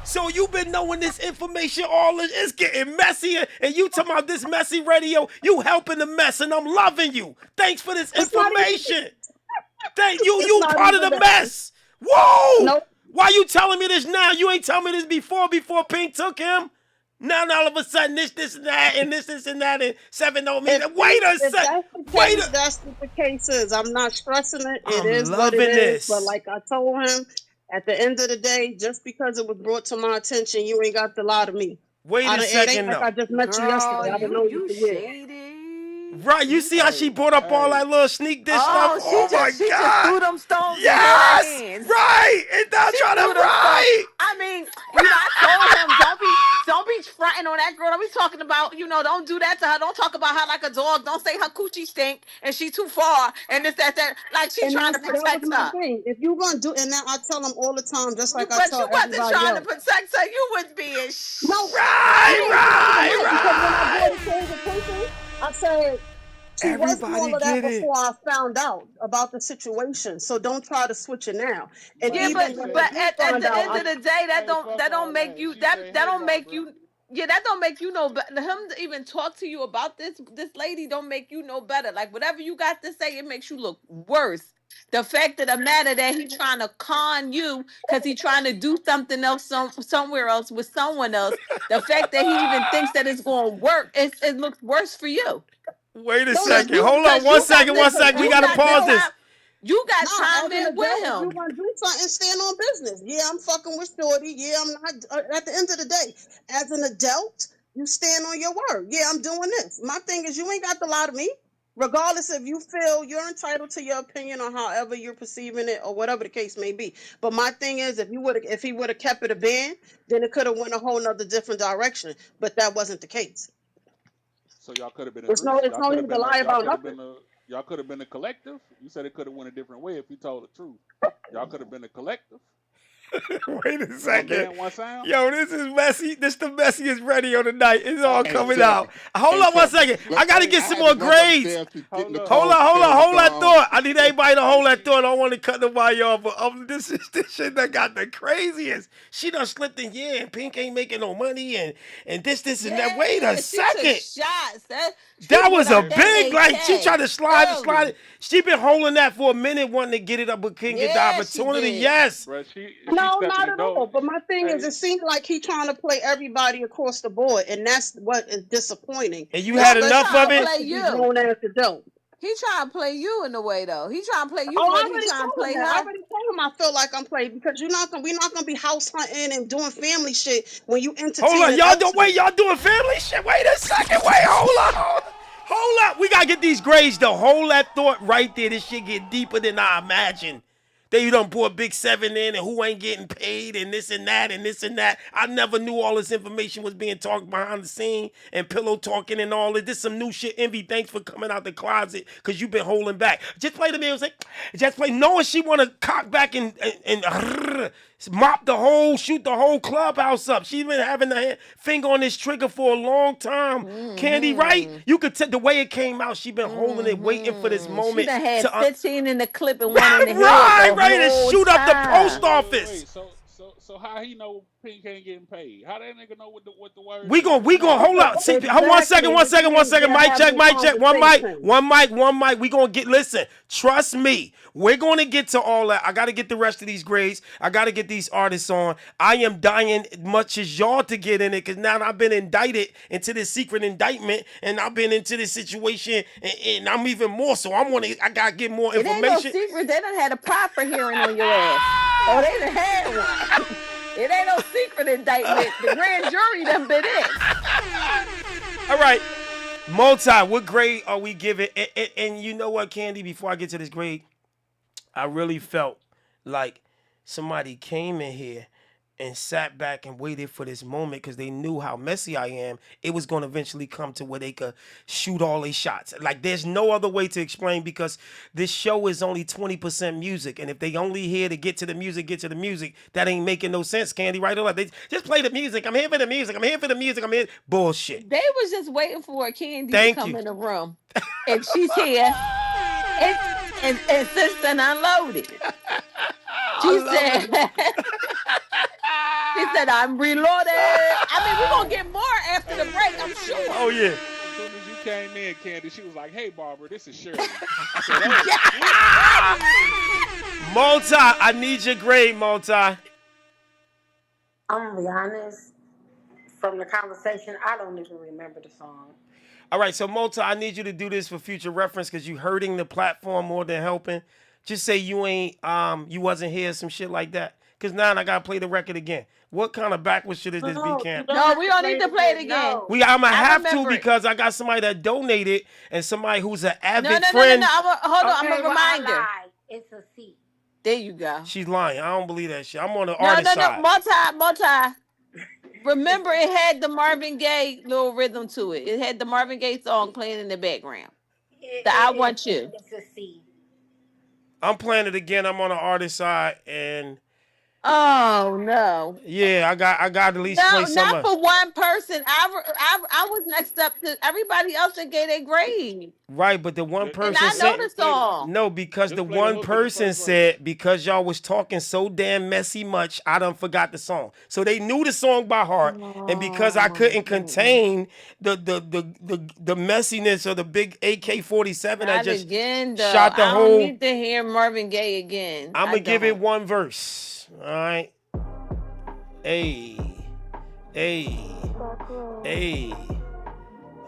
So you've been knowing this information all this, it's getting messier, and you talking about this messy radio, you helping the mess, and I'm loving you. Thanks for this It's not even. information. Thank you, It's you not part of even the that. mess. Whoa! Nope. Why you telling me this now? You ain't telling me this before Pink took him? Now all of a sudden this and that and this and that and seven don't mean that. Wait a If sec. that's the Wait case, a that's what the case is. I'm not stressing it. It I'm is what it loving is. But this. like I told him, at the end of the day, just because it was brought to my attention, you ain't got to lie to me. Wait a It ain't second like I though. just met you Girl, yesterday. I didn't know you you for years. shady. Right, you see how she brought up all that little sneak dish stuff? Oh, Oh my she just God. threw them stones into your Yes! hands. Right! And now She trying threw to them stones. right! I mean, I told him don't be fronting on that girl. Don't be talking about, don't do that to her. Don't talk about her like a dog. Don't say her coochie stink and she too far and this, that. Like she's And trying to that was protect my her. thing. If you gonna do, and now I tell them all the time, just like I But tell you wasn't everybody trying to else. protect her. You was being No, Right, no, it's not even right, that. Because when I brought it to his right! attention, I said she was doing Everybody all of that get it. before I found out about the situation. So don't try to switch it now. And Yeah, even when I but did at find the out, end of the day, that don't make you that don't make you. Yeah, that don't make you no better. Him to even talk to you about this lady don't make you no better. Like whatever you got to say, it makes you look worse. The fact of the matter that he trying to con you because he trying to do something else somewhere else with someone else. The fact that he even thinks that it's going to work, it looks worse for you. Wait a No, second. you Hold on. Because One you got second. One listen, second. We you got to got the pause time. this. You got no, time as an in with adult, if you him. want to do something, stand on business. Yeah, I'm fucking with Shorty. Yeah, I'm not. At the end of the day, as an adult, you stand on your word. Yeah, I'm doing this. My thing is, you ain't got to lie to me. Regardless if you feel you're entitled to your opinion or however you're perceiving it or whatever the case may be. But my thing is, if he would have kept it a band, then it could have went a whole nother different direction. But that wasn't the case. So y'all could have been a It's three. no, it's Y'all no could have need to been a. lie Y'all about could have nothing. been a. Y'all could have been a collective. You said it could have went a different way if you told the truth. Y'all could have been a collective. Wait a One second. band, one sound. Yo, this is messy. This the messiest radio tonight. It's all Hey, coming Chef. out. Hold Hey, on one Chef. second. I gotta get I some had to more run grades. upstairs to get Hold up. Nicole. Hold that thought. I need everybody to hold that thought. I don't want to cut nobody off. But this shit that got the craziest. She done slipped in, yeah, and Pink ain't making no money and this and that. Wait a She took second. shots. She That put was a out that big, like, she tried AK to slide early. it. She been holding that for a minute, wanting to get it up, but couldn't get the Yeah, she opportunity. did. Yes. Bro, she No, stepped in not the at door. all. But my thing is, Hey, it seems like he trying to play everybody across the board, and that's what is disappointing. And you No, had he enough Especially of trying for to it? us play to be you. grown as adults. He trying to play you in a way though. He trying to play you Oh, for I what he already trying to told him play that. I her. already told him I feel like I'm playing because we're not gonna be house hunting and doing family shit when you Hold on, entertaining y'all don't wait. elsewhere. Y'all doing family shit? Wait a second. Wait, hold up. We gotta get these grades though. Hold that thought right there. This shit get deeper than I imagined. They you done pour a big 7 in and who ain't getting paid and this and that and this and that. I never knew all this information was being talked behind the scene and pillow talking and all of this. Some new shit. Envy, thanks for coming out the closet because you've been holding back. Just play the music. Just play. Knowing she want to cock back and mop the whole, shoot the whole clubhouse up. She's been having her finger on this trigger for a long time. Candy, right? You could tell the way it came out. She been holding it, waiting for this She moment done had to 15 in the clip and one in the head right, the ready to whole shoot up the post time. office. So how he know Pink ain't getting paid? How that nigga know what the word We is? gon' hold up. See, one Exactly, second. which means they're Mic check, having a mic check. conversation. One mic. We gonna get. Listen, trust me. We're gonna get to all that. I gotta get the rest of these grades. I gotta get these artists on. I am dying much as y'all to get in it, cause now I've been indicted into this secret indictment, and I've been into this situation, and I'm even more. So I gotta get more It ain't no information. secret. They done had a proper hearing on your ass. Oh, they done had one. It ain't no secret indictment. The grand jury done been in. All right. Multi, what grade are we giving? And you know what, Candy, before I get to this grade, I really felt like somebody came in here and sat back and waited for this moment because they knew how messy I am. It was going to eventually come to where they could shoot all their shots. Like, there's no other way to explain because this show is only 20% music. And if they only here to get to the music, that ain't making no sense, Candy, right? Or left. They just play the music. I'm here for the music. I'm here. Bullshit. They was just waiting for Candy to Thank come you. in the room. And she's here. And sister unloaded. She said, I'm reloaded. I mean, we're going to get more after the break, I'm sure. Oh, yeah. As soon as you came in, Candy, she was like, "Hey, Barbara, this is Shirley." Multi, I need your grade, Multi. I'm gonna be honest. From the conversation, I don't even remember the song. All right, so Multi, I need you to do this for future reference because you hurting the platform more than helping. Just say you ain't, you wasn't here, some shit like that. Because now I got to play the record again. What kind of backwards shit is this, B-Camp? No, we don't need to play it again. No. I'm going to have to it. because I got somebody that donated and somebody who's an avid No. friend. Hold on, Okay, I'm a reminder. I lied. It's a C. There you go. She's lying. I don't believe that shit. I'm on the artist side. Multi. Remember, it had the Marvin Gaye little rhythm to it. It had the Marvin Gaye song playing in the background. I Want You. It's a C. I'm playing it again. I'm on the artist side, and Oh no. Yeah, I got to at least play No, some not of. for one person. I was next up to everybody else that gave their grade. Right, but the one And person I know said the Just play the song. no, because the just play the one hook in the person first verse. said because y'all was talking so damn messy much, I done forgot the song. So they knew the song by heart, and because I couldn't Oh, contain the messiness of the big AK-47, I not just again though. shot the I don't whole. need to hear Marvin Gaye again. I'm I gonna give it don't. one verse. All right, hey, hey, hey.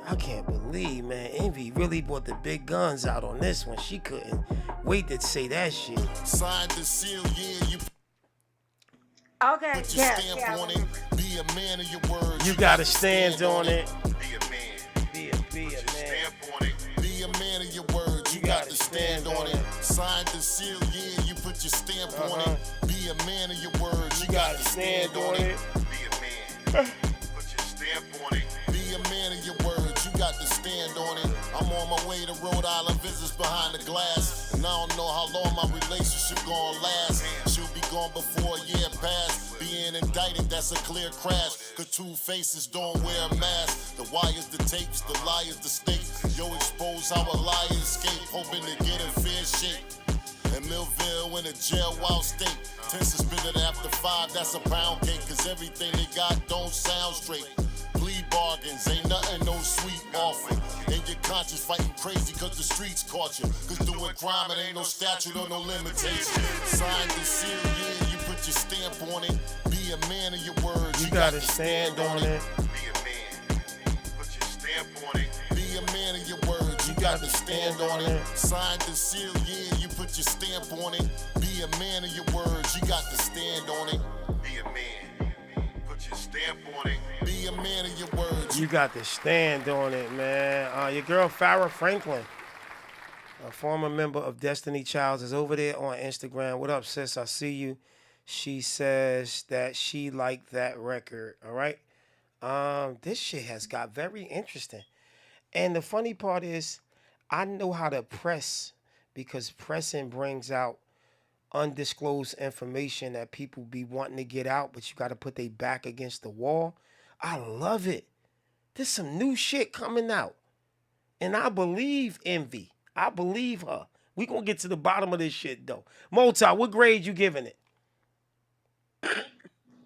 I can't believe, man. Envy really brought the big guns out on this one. She couldn't wait to say that shit. Signed the seal, yeah, you Okay, put your yeah, stamp yeah. I on it. remember. Be a man of your words. You gotta stand on it. Be a man. Be a Put your man. stamp on it. Be a man of your words. You got to stand on it. Signed the seal, yeah, you put your stamp on it. Be a man of your words. You got to stand on it. Be a man. Put your stamp on it. Be a man of your words. You got to stand on it. I'm on my way to Rhode Island, visits behind the glass. And I don't know how long my relationship gonna last. She'll be gone before a year pass. Being indicted, that's a clear crash. Cause two faces don't wear a mask. The wires, the tapes, the liars, the stakes. Yo, expose how a liar escape, hoping to get in fair shape. In Millville in a jail wild state. 10 suspended after 5, that's a pound cake. Cause everything they got don't sound straight. Plea bargains, ain't nothing no sweet offer. And your conscience fighting crazy cause the streets caught you. Cause doing crime, it ain't no statute or no limitation. Signed the seal, yeah, you put your stamp on it. Be a man of your words, You gotta stand on it. Be a man, put your stamp on it. Be a man of your words, you got to stand on it. Signed the seal, yeah, you put your stamp on it. Be a man of your words, you got to stand on it. Be a man, put your stamp on it. Be a man of your words. You got to stand on it, man. Your girl Farrah Franklin, a former member of Destiny Childs, is over there on Instagram. What up, sis? I see you. She says that she liked that record. All right. This shit has got very interesting. And the funny part is, I know how to press because pressing brings out undisclosed information that people be wanting to get out, but you got to put their back against the wall. I love it. There's some new shit coming out. And I believe Envy. I believe her. We gonna get to the bottom of this shit though. Mota, what grade you giving it?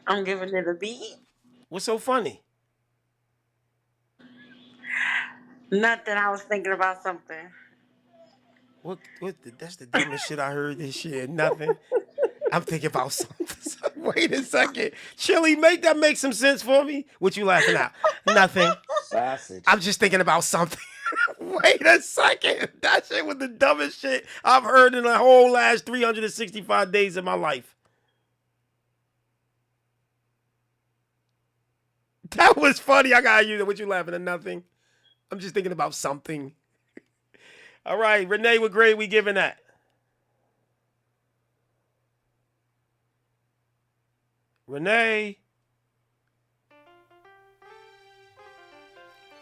I'm giving it a B. What's so funny? Nothing. I was thinking about something. That's the dumbest shit I heard this year. Nothing. I'm thinking about something. Wait a second. Chili, that make some sense for me? What you laughing at? Nothing. Sausage. I'm just thinking about something. Wait a second. That shit was the dumbest shit I've heard in the whole last 365 days of my life. That was funny. I got you. What you laughing at? Nothing. I'm just thinking about something. All right, Renee, what grade we giving that? Renee.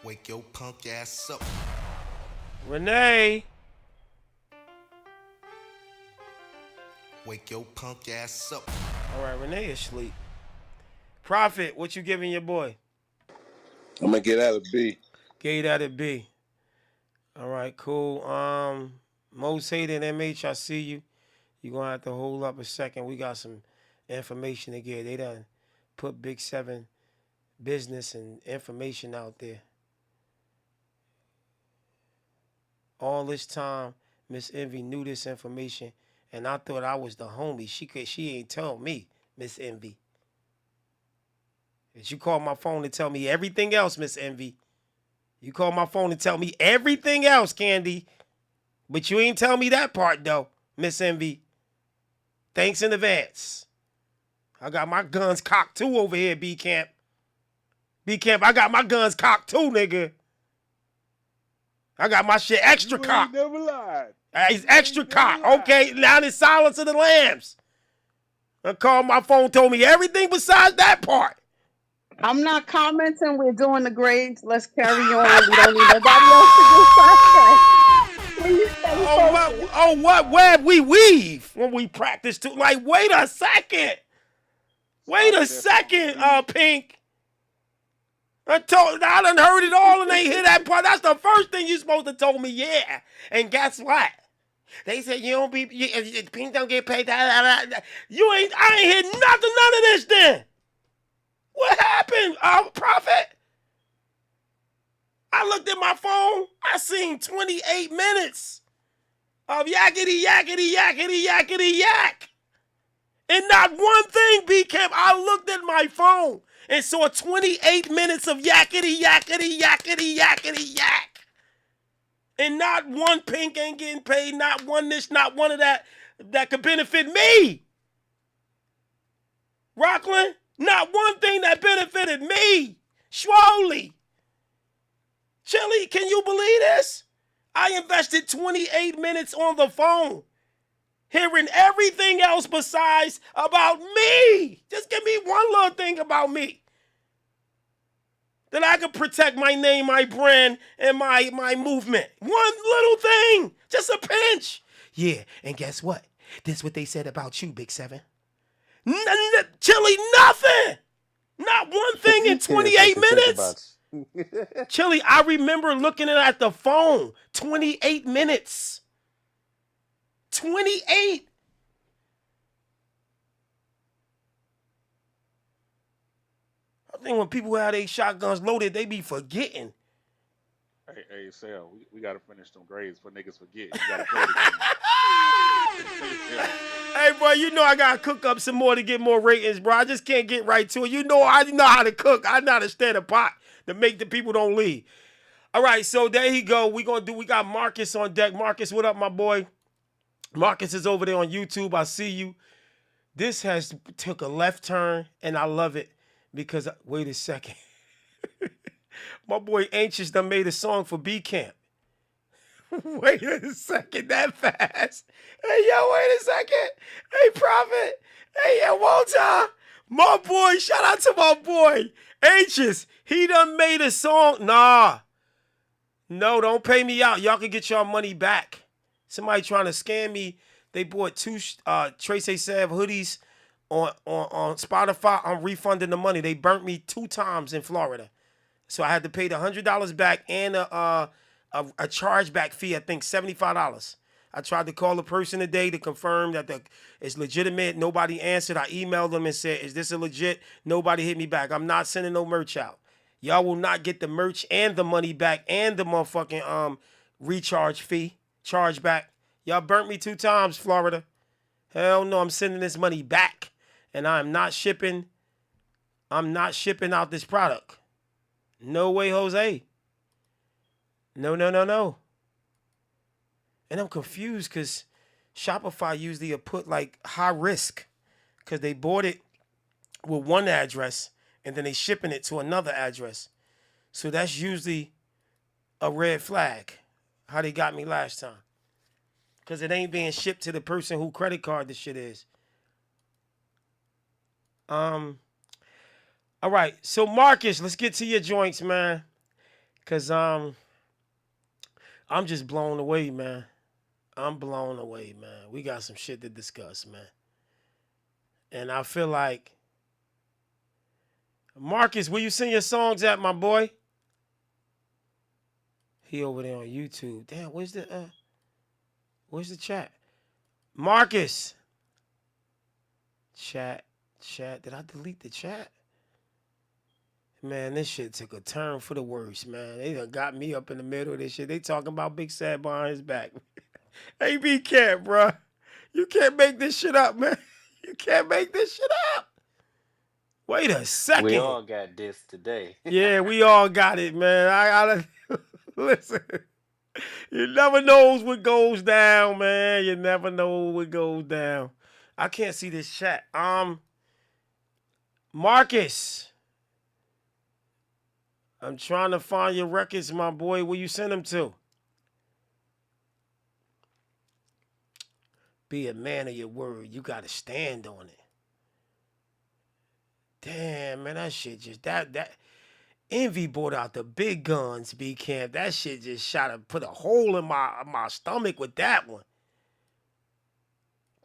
Wake your punk ass up. Renee. Wake your punk ass up. All right, Renee is asleep. Prophet, what you giving your boy? I'm gonna get out of B. Gave that a B. All right, cool. Most hated MH, I see you. You're gonna have to hold up a second. We got some information to get. They done put Big 7 business and information out there. All this time, Miss Envy knew this information, and I thought I was the homie. She ain't tell me, Miss Envy. You call my phone and tell me everything else, Miss Envy. You call my phone and tell me everything else, Candy. But you ain't tell me that part, though, Miss Envy. Thanks in advance. I got my guns cocked, too, over here, B-Camp. B-Camp, I got my guns cocked, too, nigga. I got my shit extra cocked. Never lied. It's extra cocked. Okay, now the Silence of the Lambs. I called my phone, told me everything besides that part. I'm not commenting. We're doing the grades. Let's carry on. We don't need nobody else to do flashbacks. Please stay focused. What? Where we weave when we practice too? Like, wait a second. So I Wait a think that song second, deep. Pink. I done heard it all and ain't hear that part. That's the first thing you supposed to told me, yeah. And guess what? They said you don't be, Pink don't get paid. You ain't, I ain't hear nothing, none of this then. What happened, Prophet? I looked at my phone. I seen 28 minutes of yakety, yakety, yakety, yakety, yak. And not one thing became, I looked at my phone and saw 28 minutes of yakety, yakety, yakety, yakety, yak. And not one Pink ain't getting paid, not one this, not one of that could benefit me. Rockland, not one thing that benefited me. Schwoley. Chili, can you believe this? I invested 28 minutes on the phone, hearing everything else besides about me. Just give me one little thing about me. That I could protect my name, my brand, and my movement. One little thing. Just a pinch. Yeah, and guess what? This is what they said about you, Big Seven. Chili, nothing. Not one thing in Here's 28 what they said minutes. about you. Chili, I remember looking at the phone. 28 minutes. 28. I think when people have their shotguns loaded, they be forgetting. Hey, Sal, we gotta finish them grades for niggas forget. You gotta play the game. Hey, bro, you know I gotta cook up some more to get more ratings, bro. I just can't get right to it. You know I know how to cook. I know how to stir the pot to make the people don't leave. All right, so there you go. We got Marcus on deck. Marcus, what up, my boy? Marcus is over there on YouTube. I see you. This has took a left turn, and I love it because, wait a second. My boy Anxious done made a song for B Camp. Wait a second, that fast. Hey, yo, wait a second. Hey, Prophet. Hey, yo, Walter. My boy, shout out to my boy. Anxious, he done made a song. Nah. No, don't pay me out. Y'all can get y'all money back. Somebody trying to scam me. They bought 2 Trace A. Sav hoodies on Spotify. I'm refunding the money. They burnt me 2 times in Florida. So I had to pay the $100 back and a chargeback fee, I think $75. I tried to call the person today to confirm that it's legitimate. Nobody answered. I emailed them and said, is this a legit? Nobody hit me back. I'm not sending no merch out. Y'all will not get the merch and the money back and the motherfucking recharge fee, charge back. Y'all burnt me 2 times, Florida. Hell no, I'm sending this money back. And I'm not shipping out this product. No way, Jose. No. And I'm confused because Shopify usually put like high risk because they bought it with one address and then they shipping it to another address. So that's usually a red flag, how they got me last time. Because it ain't being shipped to the person who credit card the shit is. All right, so Marcus, let's get to your joints, man. Because I'm just blown away, man. I'm blown away, man. We got some shit to discuss, man. And I feel like, Marcus, where you send your songs at, my boy? He over there on YouTube. Damn, where's the chat? Marcus. Chat. Did I delete the chat? Man, this shit took a turn for the worse, man. They done got me up in the middle of this shit. They talking about Big Sad behind his back. Hey, B Camp, bro. You can't make this shit up, man. You can't make this shit up. Wait a second. We all got this today. Yeah, we all got it, man. I listen. You never knows what goes down, man. You never know what goes down. I can't see this chat. Marcus. I'm trying to find your records, my boy. Where you send them to? Be a man of your word. You got to stand on it. Damn, man, that shit just, that Envy brought out the big guns, B Camp. That shit just put a hole in my stomach with that one.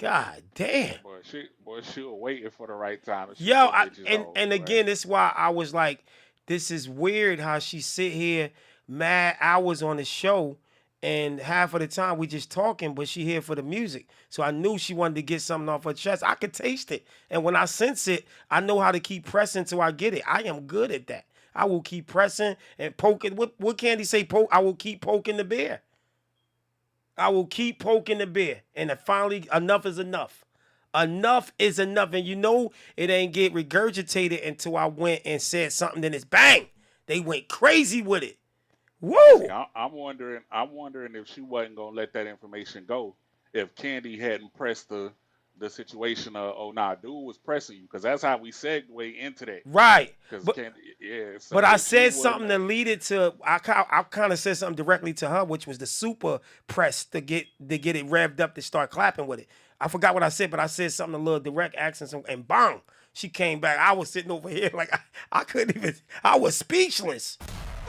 God damn. Boy, she was waiting for the right time to shoot Yo, them bitches off, and boy. again, this is why I was like, this is weird how she sit here mad hours on the show, and half of the time we just talking, but she here for the music. So I knew she wanted to get something off her chest. I could taste it, and when I sense it, I know how to keep pressing till I get it. I am good at that. I will keep pressing and poking. What Candy say? Poke. I will keep poking the bear. I will keep poking the bear, and finally, enough is enough. Enough is enough, and you know it ain't get regurgitated until I went and said something. Then it's bang. They went crazy with it. See, Woo! I'm wondering if she wasn't gonna let that information go, if Candy hadn't pressed the situation of, oh nah, dude was pressing you, because that's how we segue into that. Right, Because but Candy, yeah. but So I if she said wouldn't, something that leaded to I kind of said something directly to her, which was the super press to get it revved up to start clapping with it. I forgot what I said, but I said something a little direct accent, and bang, she came back. I was sitting over here like I couldn't even. I was speechless.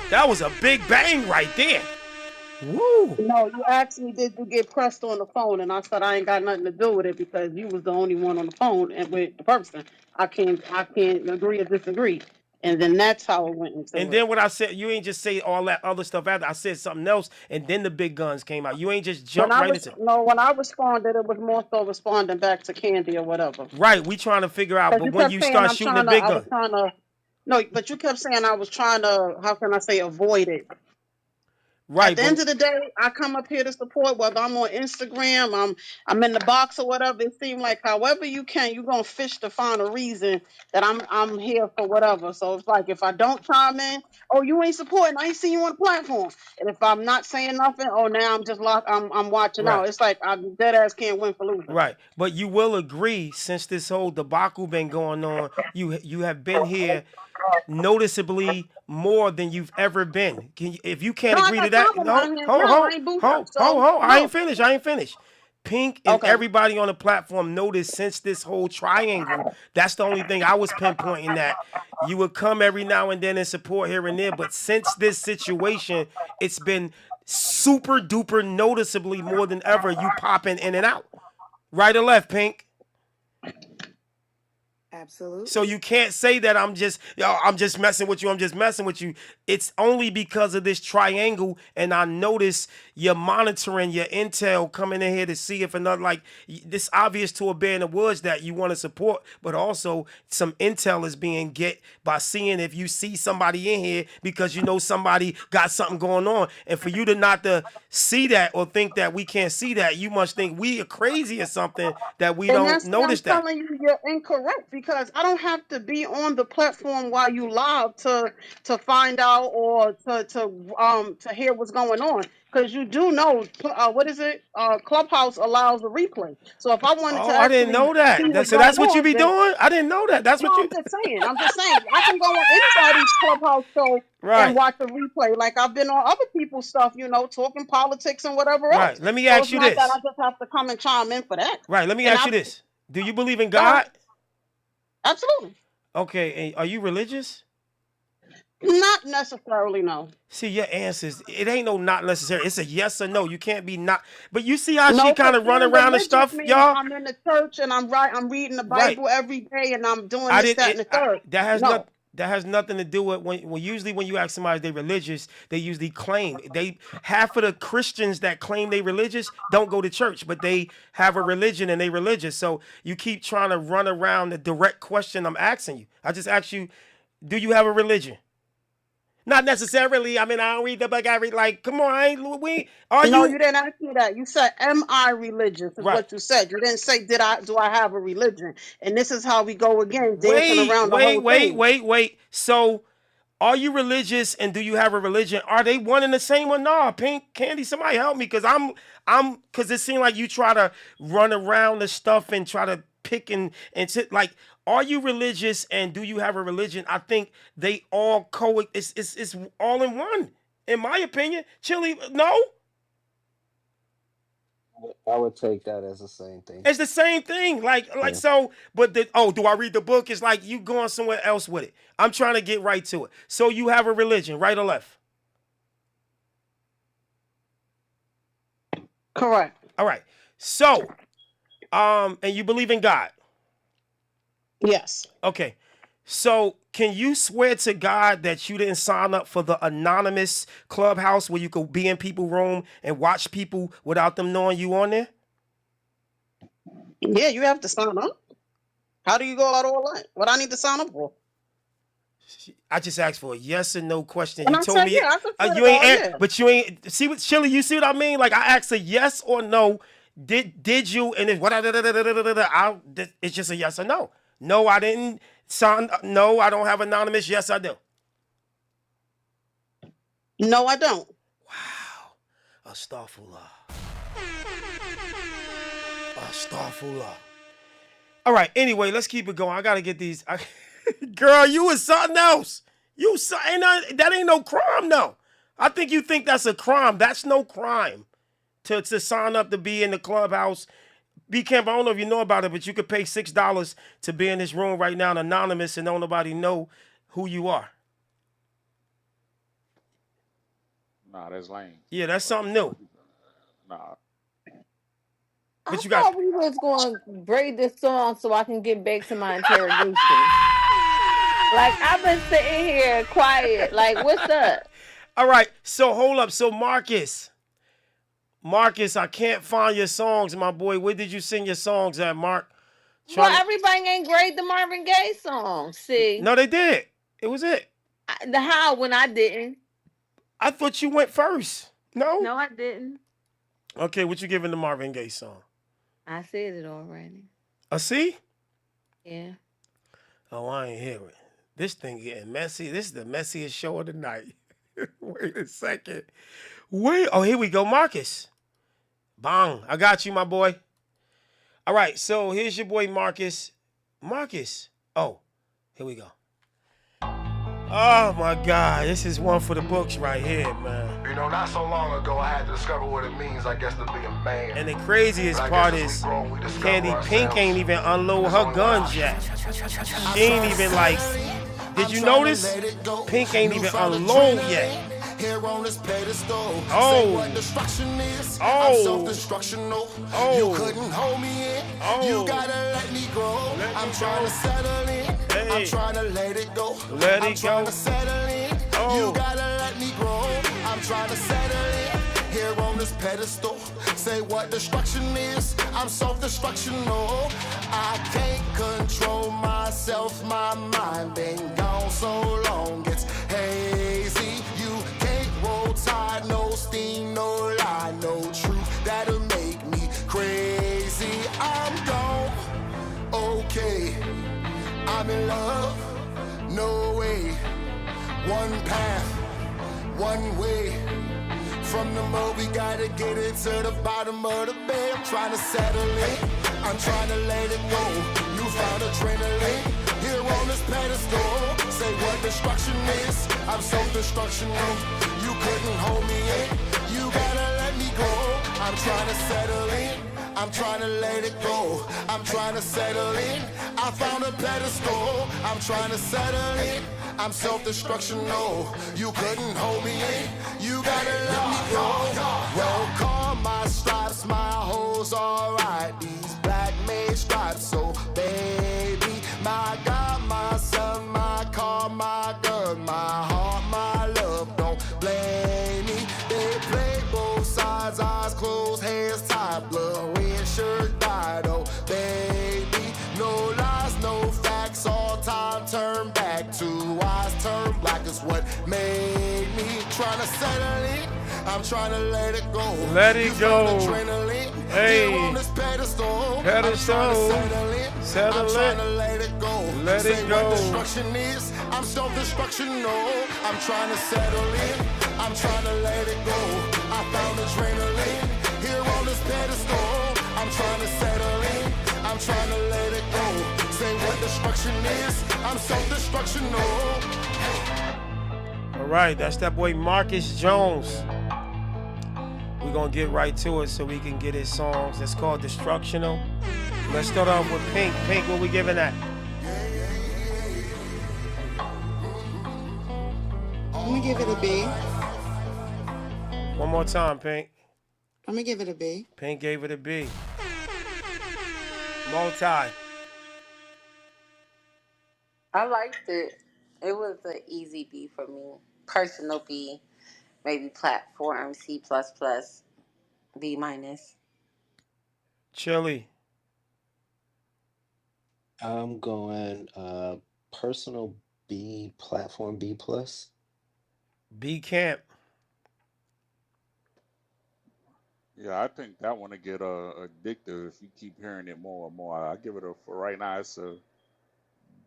That was a big bang right there. Woo! No, you asked me, did you get pressed on the phone? And I said I ain't got nothing to do with it because you was the only one on the phone and with the person. I can't agree or disagree. And then that's how it went into And it. then what I said, you ain't just say all that other stuff after. I said something else, and then the big guns came out. You ain't just When jump I right was into it. no, when I responded, it was more so responding back to Candy or whatever. Right, we trying to figure out, Because but you when kept you saying start shooting the big I was gun. trying to no, but you kept saying I was trying to, how can I say, avoid it. At Right, the end but of the day, I come up here to support, whether I'm on Instagram, I'm in the box or whatever. It seems like however you can, you're gonna fish to find a reason that I'm here for whatever. So it's like if I don't chime in, oh you ain't supporting, I ain't seen you on the platform. And if I'm not saying nothing, oh now I'm just locked, I'm watching out. right, It's like I dead ass can't win for losing. right. But you will agree, since this whole debacle been going on, you have been here noticeably more than you've ever been. If you can't No, I agree to got that, time on my no, hands ho, now. I ho, ain't booed up. ho, ho, So ho. I ain't no. finished. I ain't finished. Pink and Okay. everybody on the platform noticed since this whole triangle. That's the only thing I was pinpointing, that you would come every now and then and support here and there. But since this situation, it's been super duper noticeably more than ever. You popping in and out, right or left, Pink. So Absolutely. you can't say that I'm just messing with you. I'm just messing with you. It's only because of this triangle, and I notice you're monitoring your intel coming in here to see if another, like, this obvious to a bear in the woods that you want to support, but also some intel is being get by seeing if you see somebody in here because you know somebody got something going on, and for you to not to see that or think that we can't see that, you must think we are crazy or something that we And don't that's what I'm notice that. telling you, you're incorrect because I don't have to be on the platform while you live to find out or to hear what's going on. Because you do know, what is it? Clubhouse allows a replay. So if I wanted to Oh, I didn't actually know see that. what's So going that's what you on, be then doing? I didn't know that. That's no, what you. I'm just saying. I'm just saying. I can go on anybody's Clubhouse show and Right, watch a replay. Like I've been on other people's stuff, talking politics and whatever else. right. Let me So ask it's you not that I this. just have to come and chime in for that. Right, let me And ask I you this. Do you believe in go ahead. God? Absolutely. Okay, and are you religious? Not necessarily, no. See, your answers, it ain't no not necessary. It's a yes or no. You can't be not. But you see how she No, kind because of run being around and religious stuff, means y'all? I'm in the church and I'm reading the Right. Bible every day and I'm doing I this, didn't. that, and the third. That has No. not. That has nothing to do with when usually when you ask somebody if they religious, they usually claim they half of the Christians that claim they religious don't go to church, but they have a religion and they religious. So you keep trying to run around the direct question I'm asking you. I just asked you, do you have a religion? Not necessarily. I mean, I don't read the book. I read like, come on, I ain't we. Are No, you you didn't ask me that. You said, "Am I religious?" Is right? what you said. You didn't say, Do I have a religion?" And this is how we go again, dancing Wait, around the wait, whole wait, thing. wait, wait. So, are you religious and do you have a religion? Are they one and the same or not? Pink Candy, somebody help me, cause cause it seems like you try to run around the stuff and try to pick and sit like. Are you religious and do you have a religion? I think they all it's all in one, in my opinion. Chili, no. I would take that as the same thing. It's the same thing. Like Yeah. so, but do I read the book? It's like you going somewhere else with it. I'm trying to get right to it. So you have a religion, right or left? Correct. All right. So And you believe in God. Yes. Okay. So can you swear to God that you didn't sign up for the anonymous clubhouse where you could be in people's room and watch people without them knowing you on there? Yeah, you have to sign up. How do you go about all that? What I need to sign up for? I just asked for a yes or no question. And You I told said, me yeah, I just said you it ain't, all, yeah. but you ain't. See what Chili? You see what I mean? Like I asked a yes or no. Did you? And it's what it's just a yes or no. No, I didn't sign. No, I don't have anonymous. Yes, I do. No, I don't. Wow, astaghfirullah. Astaghfirullah. All right. Anyway, let's keep it going. I gotta get these. Girl, you was something else. That ain't no crime, though. I think you think that's a crime. That's no crime to sign up to be in the clubhouse. Be careful. I don't know if you know about it, but you could pay $6 to be in this room right now, anonymous, and don't nobody know who you are. Nah, that's lame. Yeah, that's something new. Nah. But I you thought got. we was going to braid this song so I can get back to my interrogation. Like, I've been sitting here quiet. Like, what's up? All right, so hold up. So Marcus, I can't find your songs, my boy. Where did you sing your songs at, Mark? Well, everybody ain't grade the Marvin Gaye song. See? No, they did. It was it. How when I didn't? I thought you went first. No? No, I didn't. Okay, what you giving the Marvin Gaye song? I said it already. See? Yeah. Oh, I ain't hear it. This thing getting messy. This is the messiest show of the night. Wait a second. Wait. Oh, here we go, Marcus. Bang. I got you, my boy. All right, so here's your boy, Marcus. Marcus. Oh, here we go. Oh, my God. This is one for the books right here, man. You know, not so long ago, I had to discover what it means, I guess, to be a man. And the craziest part is Candy Pink ain't even unload her guns yet. She ain't even like... Did you notice? Pink ain't even unload yet. Here on this pedestal. Oh. Say what destruction is. Oh. I'm self-destructional. Oh. You couldn't hold me in. Oh. You gotta let me grow. I'm trying to settle in. Hey. I'm trying to let it go. Let I'm it trying go. to settle in. Oh. You gotta let me grow. I'm trying to settle in. Here on this pedestal. Say what destruction is. I'm self-destructional. I can't control myself. My mind been gone so long. It's hazy. You can't roll tide. No steam, no lie, no truth. That'll make me crazy. I'm gone. Okay. I'm in love. No way. One path. One way. From the mud, we gotta get it to the bottom of the bay. I'm trying to settle it. I'm trying to let it go. Newfound adrenaline. Here on this pedestal. Say what destruction is. I'm self-destructional. You couldn't hold me in. You gotta let me go. I'm trying to settle in. I'm trying to let it go. I'm trying to settle in. I found a pedestal. I'm trying to settle in. I'm self-destructional. You couldn't hold me in. You gotta let me go. Well, call my stripes, my hoes alright. These black made stripes, so baby, my God, my son, my car, my girl, my heart, my love. Don't blame me. They play both sides, eyes closed, hands tied, blood red shirt dyed. Oh, baby, no lies, no facts. All time turn back to wise, turn black is what made me. Trying to settle it. I'm trying to let it go. Let it go. Hey. Here on this pedestal. Pedestal. I'm trying to settle it. Settle I'm it. trying to let it go. Let Say it go. what destruction is. I'm self-destructional. I'm trying to settle in. I'm trying to let it go. I found adrenaline. Here on this pedestal. I'm trying to settle in. I'm trying to let it go. Say what destruction is. I'm self-destructional. All right, that's that boy Marcus Jones. We're going to get right to it so we can get his songs. It's called Destructional. Let's start off with Pink. Pink, what we giving that? I'm gonna give it a B. One more time, Pink. I'm gonna give it a B. Pink gave it a B. Multi. I liked it. It was an easy B for me. Personal B, maybe platform C plus plus, B minus. Chili. I'm going personal B, platform B plus. B camp. Yeah, I think that one to get addictive if you keep hearing it more and more. I give it a for right now. It's a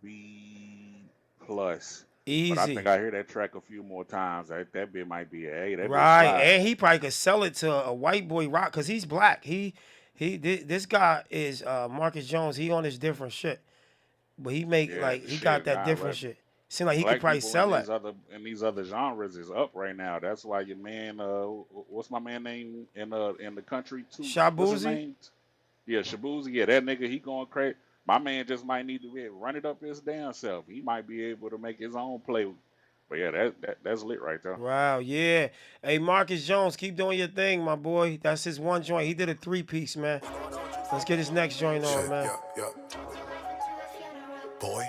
B plus. But I think Easy. I hear that track a few more times. That bit might be a hey, that bit Right. slide. And he probably could sell it to a white boy rock because he's black. This guy is Marcus Jones. He on his different shit. But he make Yeah, like he got shit. that Nah, different but shit. Seem like he could black probably people in sell that. these other genres is up right now. That's why your man, what's my man name in the country too? What's his Shabuzi. name? Yeah, Shabuzi. Yeah, that nigga, he going crazy. My man just might need to run it up his damn self. He might be able to make his own play. But yeah, that's lit right there. Wow, yeah. Hey, Marcus Jones, keep doing your thing, my boy. That's his one joint. He did a 3-piece, man. Let's get his next joint on, Shit, man. yeah. Boy.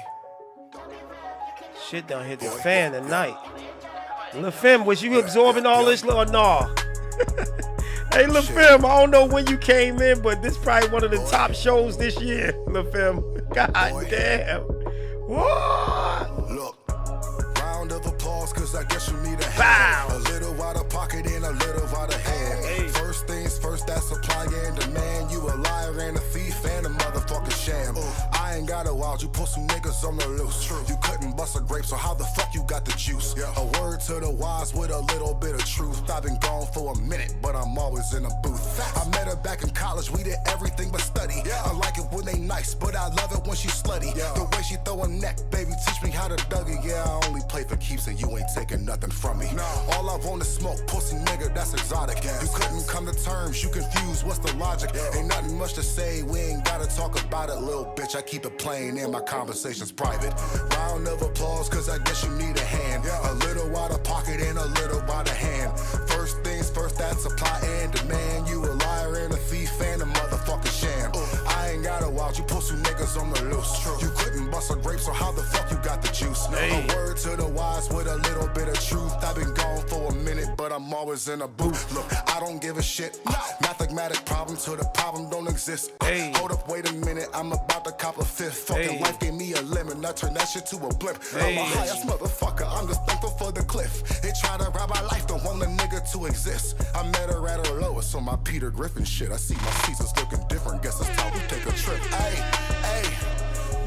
Shit done hit the fan tonight. LaFemme, was you absorbing all this or nah? Hey, LaFemme, I don't know when you came in, but this probably one of the top shows this year, LaFemme. God damn. What? Look, round of applause, cause I guess you need a hand. Bow. A little out of pocket and a little out of hand. Hey. First things first, that's supply and demand. You a liar and a thief and a motherfucking sham. I ain't got a wild, you put some niggas on the loose. You couldn't bust a grape, so how the fuck you got the juice? A word to the wise with a little bit of truth. I've been gone for a minute, but I'm always in a booth. I met her back in college, we did everything but study. I like it when they nice, but I love it when she slutty. The way she throw a neck, baby, teach me how to Dougie. Yeah, I only play for keeps and you ain't taking nothing from me. All I want is smoke, pussy nigga, that's exotic. You couldn't come to terms, you confused, what's the logic? Ain't nothing much to say, we ain't gotta talk about it, little bitch. I keep it plain and my conversation's private. Round of applause, cause I guess you need a hand. A little out of pocket and a little out of hand. First things first, that's supply and demand. You a liar and a thief and a motherfucking sham. I ain't got a wild, you pussy niggas on the loose. You couldn't bust a grape, so how the fuck you got the juice? Hey. A word to the wise with a little bit of truth. I've been gone for a minute, but I'm always in a booth. Look, I don't give a shit. Mathematic problem till the problem don't exist. Hey. Hold up, wait a minute, I'm about to cop a fifth. Fucking Hey. life gave me a lemon, I turned that shit to a blimp. Hey. I'm a highest motherfucker, I'm just thankful for the cliff. They try to rob my life, don't want a nigga to exist. I met her at her lowest on my Peter Griffin shit. I see my seasons looking different, guess it's time we take a trip. Hey.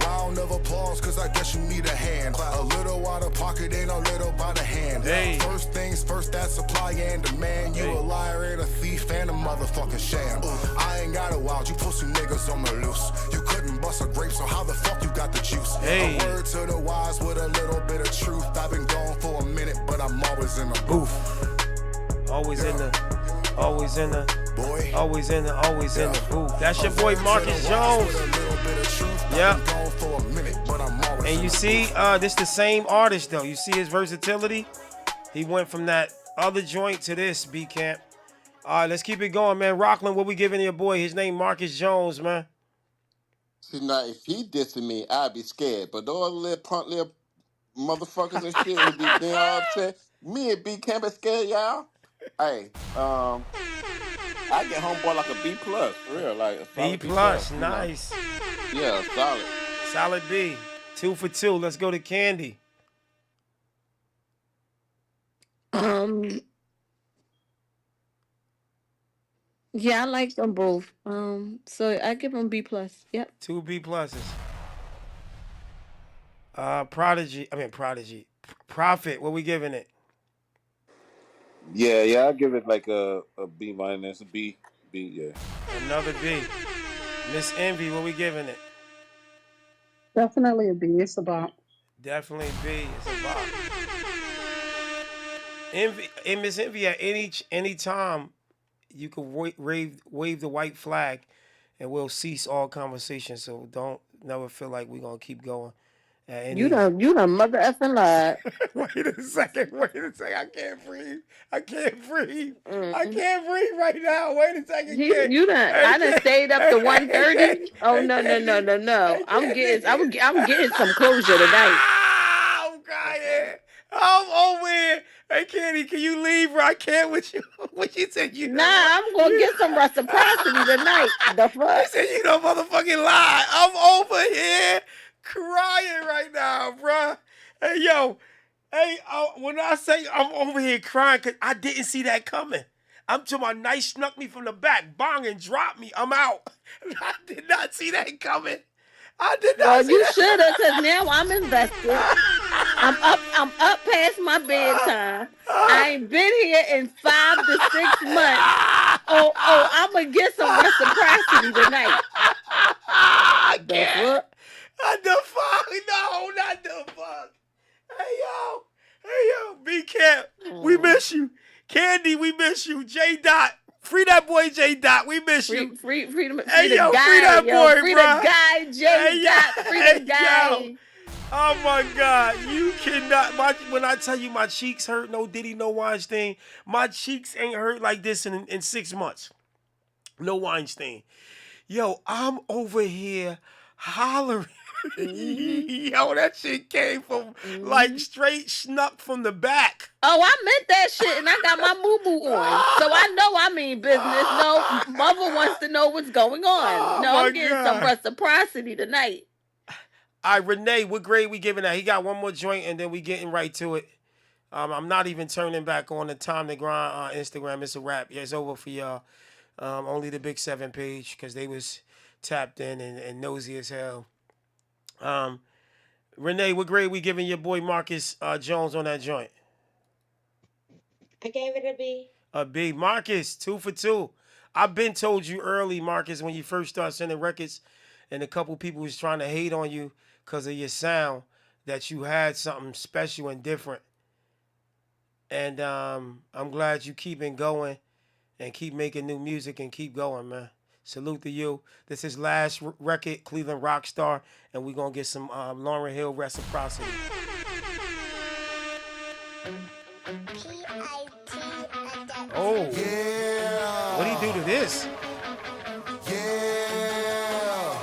Round of applause, cause I guess you need a hand. A little out of pocket and a little by the hand. Hey. First things first, that's supply and demand. You a liar and a thief and a motherfucking sham. I ain't got a wild, you pussy niggas on the loose. You couldn't bust a grape, so how the fuck you got the juice? Hey. A word to the wise with a little bit of truth. I've been gone for a minute, but I'm always in a booth. Always in the, always in the, Boy. always in the, always in the booth. That's your boy Marcus Jones. Yeah. And you see, this the same artist though. You see his versatility. He went from that other joint to this B camp. All right, let's keep it going, man. Rockland, what we giving your boy? His name Marcus Jones, man. See, now, if he dissing me, I'd be scared. But those little punk little motherfuckers and shit who be being all upset, me and B can't be scared, y'all. Hey, I get homeboy like a B plus, for real, like a solid B plus, you know. nice. Yeah, solid. Solid B. 2 for 2. Let's go to Candy. Yeah, I like them both. So I give them B plus. Yep. 2 B pluses. Prodigy. Prophet. What we giving it? Yeah, I give it like a B minus, B, yeah. Another B. Miss Envy. What we giving it? Definitely a B. It's about. Definitely B. It's a bop. Envy and Miss Envy at any time you can wave the white flag and we'll cease all conversation. So don't never feel like we're gonna keep going You done mother effing lied. Wait a second. I can't breathe. I can't breathe. I Mm. can't breathe right now. Wait a second, kid. Hey, I done kid. stayed up to Hey, kid. 1:30. Oh Hey, no, no, no, candy. no, no. Hey, candy. I'm getting some closure tonight. I'm crying. I'm over here. Hey, Candy, can you leave? Bro? I can't with you. What you said? Nah, I'm gonna get some reciprocity tonight. The You fuck? said you don't motherfucking lie. I'm over here crying right now, bruh. Hey, yo. Hey, when I say I'm over here crying, because I didn't see that coming. I'm to my knife snuck me from the back, bong, and dropped me. I'm out. I did not see that coming. I did not Well, see you that. should have, cause now I'm invested. I'm up past my bedtime. I ain't been here in 5 to 6 months. Oh, I'm gonna get some reciprocity tonight. I The can't. fuck? The fuck? No, not the fuck. Hey yo, B Camp, we miss you. Candy, we miss you. J Dot, free that boy J Dot, we miss you. Free Hey the yo, free guy, that yo. boy, Free bro. the guy, J Hey Dot. yo, Free hey the yo. guy. Oh my God, you cannot. When I tell you my cheeks hurt, no Diddy, no Weinstein, my cheeks ain't hurt like this in 6 months. No Weinstein. Yo, I'm over here hollering. Mm-hmm. Yo, that shit came from like straight snuck from the back. Oh, I meant that shit, and I got my moo on, so I know I mean business. No, mother wants to know what's going on. Oh No, my I'm getting some God. reciprocity tonight. All right, Renee, what grade we giving that? He got one more joint, and then we getting right to it. I'm not even turning back on the Time to Grind on Instagram. It's a wrap. Yeah, it's over for y'all. Only the Big 7 page, because they was tapped in and nosy as hell. Renee, what grade we giving your boy Marcus Jones on that joint? I gave it a B. A B. Marcus, 2 for 2. I've been told you early, Marcus, when you first started sending records, and a couple people was trying to hate on you because of your sound, that you had something special and different. And I'm glad you keeping going and keep making new music and keep going, man. Salute to you. This is last record, Cleveland Rockstar, and we're going to get some Lauryn Hill reciprocity. Oh. Yeah. What do you do to this? Yeah.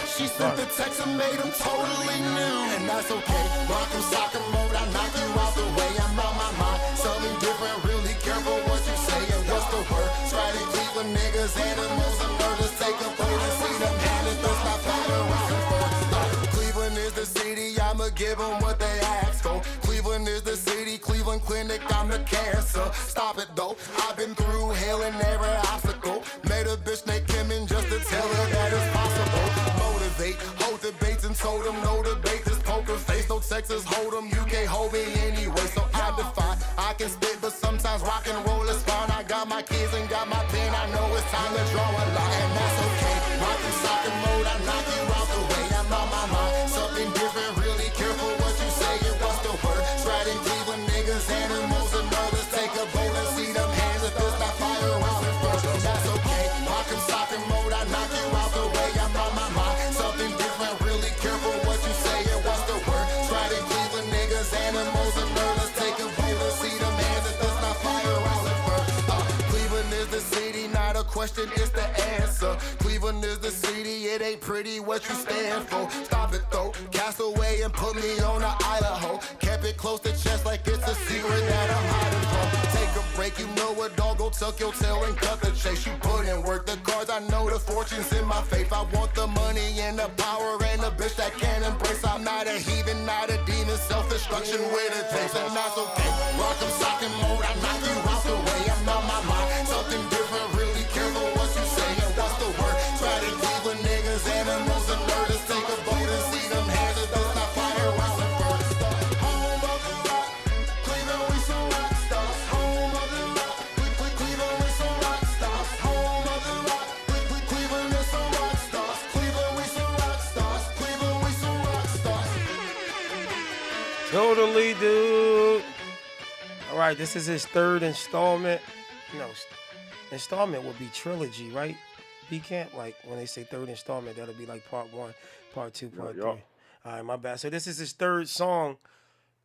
She sent the text and made him totally new. And that's okay. Rock him, soccer mode, I knock you out the way. I'm out my mind. Something different, really careful what you say and what's the word. Try to keep the niggas, animals, and murders. Take a break and see them handed. Let's not fight around. Cleveland is the city, I'ma give them what they ask for. Cleveland is the city, Cleveland Clinic, I'm the cancer. Stop it though, I've been through hell and every obstacle. Made a bitch named Kimmin just to tell her that it's possible. Motivate, hold debates and told them no debate. This poker face, no Texas hold 'em, you can't hold me anyway. So I defy, I can spit, but sometimes rock and roll is fun. I got my kids and got my pen, I know it's time to draw a line, and that's okay. Rock and soccer mode, I knock you out the way. I'm on my mind, something different, really careful what you say and what's the word. Try to Cleveland niggas, animals, and others. Take a vote and see them hands if there's not fire around it first. And that's okay. Rock and soccer mode, I knock you out the way. I'm on my mind, something different, really careful what you say and what's the word. Try to Cleveland niggas, animals, and others. Take a vote and see them hands if there's not fire around it first. Cleveland is the city, not a question, it's the answer. Cleveland is the city, it ain't pretty what you stand for. Stop it though, cast away and put me on an island hoe. Kept it close to chest like it's a secret that I'm hiding from. Take a break, you know a dog go tuck your tail and cut the chase. You put in work, the cards, I know the fortune's in my faith. I want the money and the power and the bitch that can embrace. I'm not a heathen, not a demon, self-destruction with it takes, and that's okay. Rock 'em, sock 'em mode, I knock you out the way. I'm on my mind, something different, really careful what you say and what's the word. Try to Cleveland niggas, animals, and murders. Take a vote and see them hands if there's not fire around the first. Home of the rock, Cleveland, we some rock stars. Home of the rock, Cleveland, we some rock stars. Home of the rock, Cleveland, we some rock stars. Cleveland, we some rock stars. Cleveland, we some rock stars. Totally, dude. All right, this is his third installment. No, installment would be trilogy, right? B Camp, like when they say third installment, that'll be like part 1, part 2, part 3. All right, my bad. So this is his third song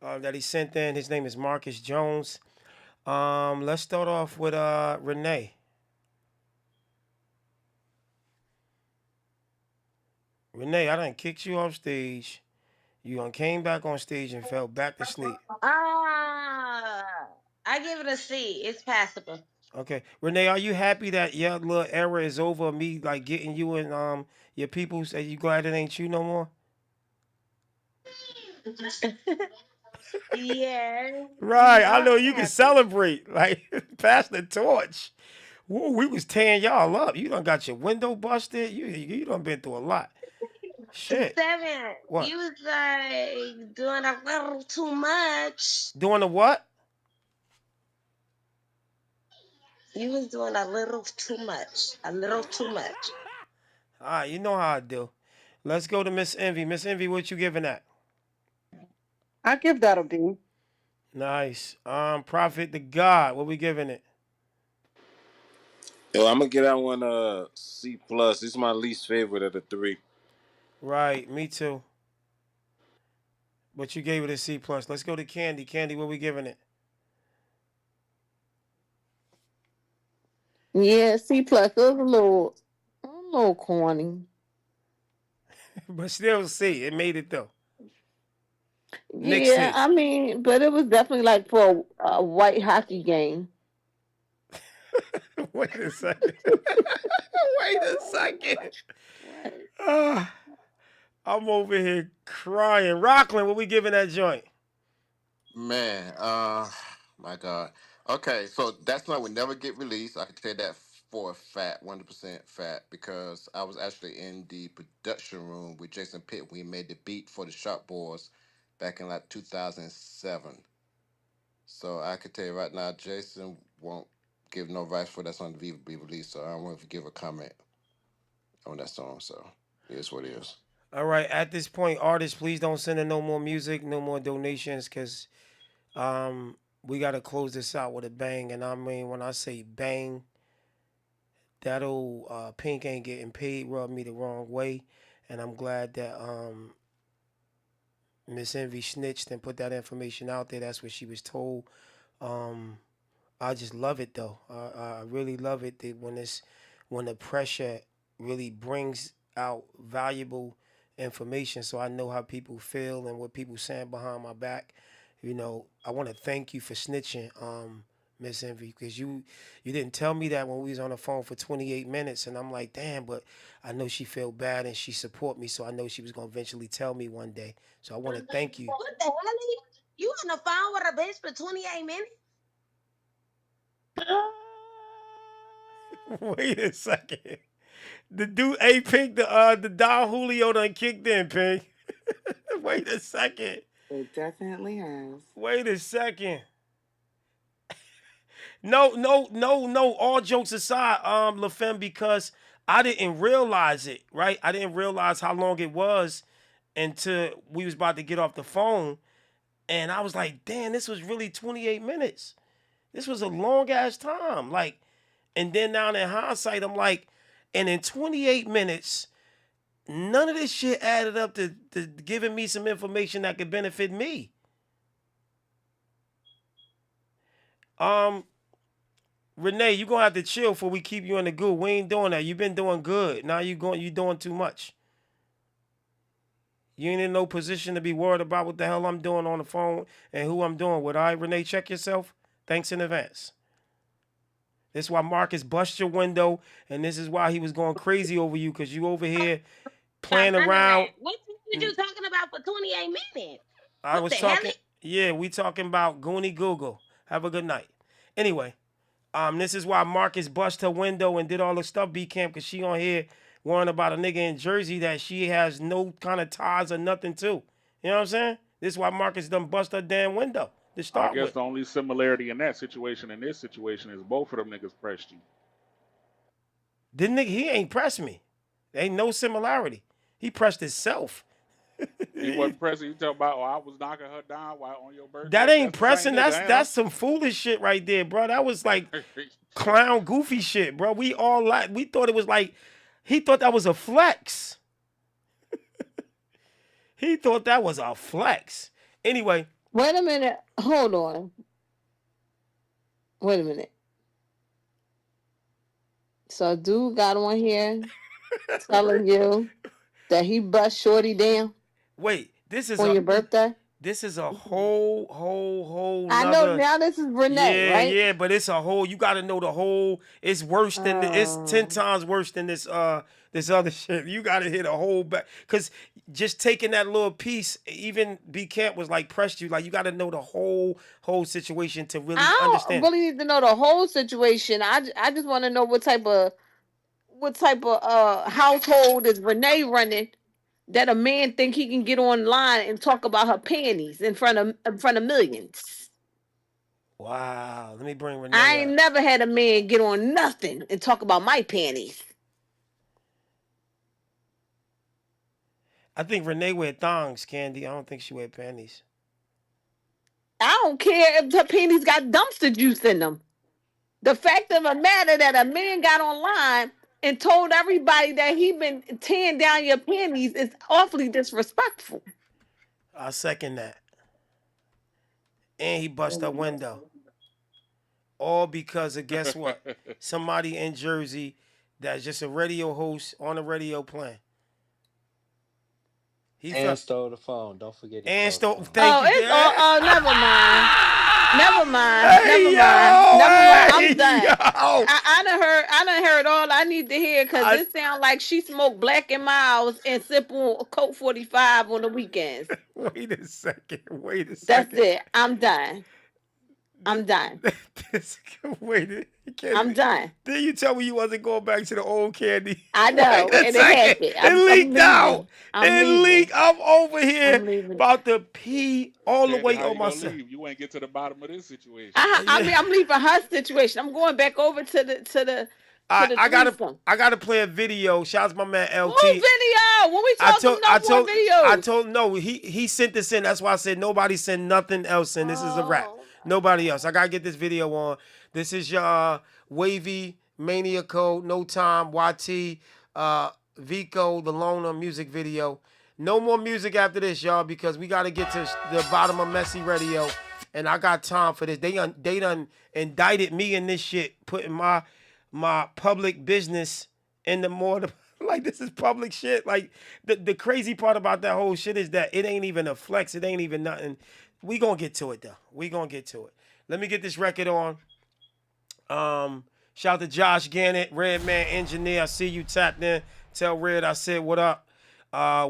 that he sent in. His name is Marcus Jones. Let's start off with Renee. Renee, I done kicked you off stage. You done came back on stage and fell back to sleep. I give it a C. It's passable. Okay, Renee, are you happy that your little era is over? Me like getting you and your people. Say you glad it ain't you no more? Yeah, Right, I know I'm you can happy. celebrate. Like pass the torch. Woo, we was tearing y'all up. You done got your window busted. You done been through a lot. Shit. Seven, What? you was like doing a little too much. Doing the what? You was doing a little too much. A little too much. All right, you know how I do. Let's go to Miss Envy. Miss Envy, what you giving that? I give that a B. Nice. Prophet the God, what we giving it? Yo, I'm gonna get that one C plus. This is my least favorite of the three. Right, me too. But you gave it a C plus. Let's go to Candy. Candy, what we giving it? Yeah, C plus. It was a little corny. But still C. It made it though. Yeah, Mixtape. I mean, but it was definitely like for a white hockey game. Wait a second. Wait a second. What? Ah, I'm over here crying. Rockland, what we giving that joint? Man, my God. Okay, so that song would never get released. I can tell you that for a fact, 100% fact, because I was actually in the production room with Jason Pitt when he made the beat for the Sharp Boys back in like 2007. So I can tell you right now, Jason won't give no rights for that song to be released. So I don't want to give a comment on that song. So it is what it is. All right, at this point, artists, please don't send in no more music, no more donations, because we got to close this out with a bang. And I mean, when I say bang, that old Pink ain't getting paid rubbed me the wrong way. And I'm glad that Miss Envy snitched and put that information out there. That's what she was told. Um, I just love it though. I really love it that when the pressure really brings out valuable information, so I know how people feel and what people saying behind my back. You know, I want to thank you for snitching, Miss Envy, because you didn't tell me that when we was on the phone for 28 minutes, and I'm like, damn, but I know she felt bad and she support me, so I know she was gonna eventually tell me one day. So I want to thank you. What the hell? You on the phone with a bitch for 28 minutes? Wait a second. The dude, hey Pink, the Don Julio done kicked in, Pink. Wait a second. It definitely has. Wait a second. No. All jokes aside, LaFemme, because I didn't realize it, right? I didn't realize how long it was until we was about to get off the phone. And I was like, damn, this was really 28 minutes. This was a long ass time. Like, and then now in hindsight, I'm like, and in 28 minutes, none of this shit added up to giving me some information that could benefit me. Renee, you gonna have to chill before we keep you in the goo. We ain't doing that. You been doing good. Now you doing too much. You ain't in no position to be worried about what the hell I'm doing on the phone and who I'm doing with. All right, Renee, check yourself. Thanks in advance. This is why Marcus bust your window, and this is why he was going crazy over you, because you over here playing around. What did you talking about for 28 minutes? I was talking. Yeah, we talking about Goonie Google. Have a good night. Anyway, this is why Marcus bust her window and did all the stuff, B Camp, because she on here worrying about a nigga in Jersey that she has no kind of ties or nothing to. You know what I'm saying? This is why Marcus done bust her damn window to I start guess with. the only similarity in that situation and this situation is both of them niggas pressed you. This nigga, he ain't pressed me. There ain't no similarity. He pressed himself. He wasn't pressing. You talking about, oh, I was knocking her down while on your birthday. That ain't That's the same pressing. nigga, That's some foolish shit right there, bro. That was like clown goofy shit, bro. We thought it was like, he thought that was a flex. He thought that was a flex. Anyway. Wait a minute. Hold on. Wait a minute. So a dude got on here telling you that he bust Shorty down. Wait, this is on your birthday. This is a whole I know now this is Renee, right? Yeah, but it's a whole, you gotta know the whole, it's worse than, it's 10 times worse than this this other shit. You gotta hit a whole back, cause just taking that little piece, even B Camp was like pressed you, like you gotta know the whole situation to really understand. I really need to know the whole situation. I just want to know what type of household is Renee running, that a man think he can get online and talk about her panties in front of millions. Wow, let me bring Renee. I ain't never had a man get on nothing and talk about my panties. I think Renee wear thongs, Candy. I don't think she wear panties. I don't care if her panties got dumpster juice in them. The fact of the matter that a man got online and told everybody that he been tearing down your panties is awfully disrespectful. I second that. And he bust a window. All because of, guess what? Somebody in Jersey that's just a radio host on a radio playing. And stole the phone. Don't forget. And stole. Never mind. Never mind. I'm done. I done heard all I need to hear, because it sounds like she smoked Black and Miles and sip on Coke 45 on the weekends. Wait a second. That's it. I'm done. Wait. I'm done. Then you tell me you wasn't going back to the old Candy. I know. And it happened. It leaked out. It leaked. I'm over here about to pee all the way on myself. You ain't get to the bottom of this situation. I mean, I'm leaving her situation. I'm going back over to the I gotta play a video. Shouts to my man LT. What video? When we talking more videos? I told no. He sent this in. That's why I said nobody sent nothing else in. This is a wrap. Nobody else. I gotta get this video on. This is your Wavy, Maniaco, No Time, YT, Vico, The Loner music video. No more music after this, y'all, because we gotta get to the bottom of Messy Radio, and I got time for this. They done indicted me in this shit, putting my public business in the more. Like, this is public shit. Like, the crazy part about that whole shit is that it ain't even a flex. It ain't even nothing. We gonna get to it, though. We gonna get to it. Let me get this record on. Shout out to Josh Gannett, Red Man Engineer. I see you tapped in. Tell Red I said what up.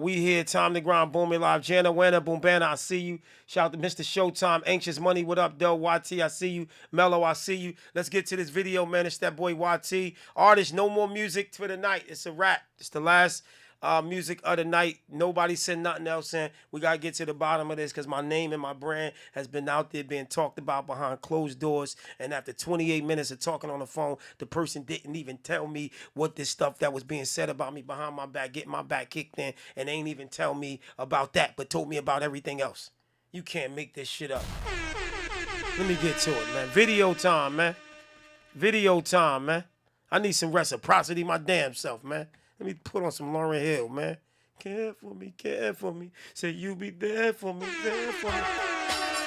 We here, Time to Grind, Boominlive. Jana Wenna, Boom Banner, I see you. Shout out to Mr. Showtime, Anxious Money, what up, though? YT, I see you. Mello, I see you. Let's get to this video, man. It's that boy YT. Artist, no more music for the night. It's a wrap. It's the last music of the night. Nobody said nothing else in. We got to get to the bottom of this, because my name and my brand has been out there being talked about behind closed doors, and after 28 minutes of talking on the phone, the person didn't even tell me what this stuff that was being said about me behind my back, getting my back kicked in, and they ain't even tell me about that, but told me about everything else. You can't make this shit up. Let me get to it, man. Video time, man. Video time, man. I need some reciprocity my damn self, man. Let me put on some Lauryn Hill, man. Care for me. Say you be there for me, there for me.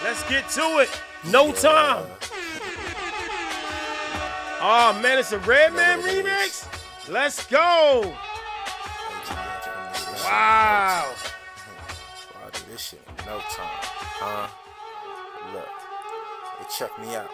Let's get to it. No time. Oh, man, it's a Red Man remix. Let's go. Wow. I do this shit in no time. Look, check me out.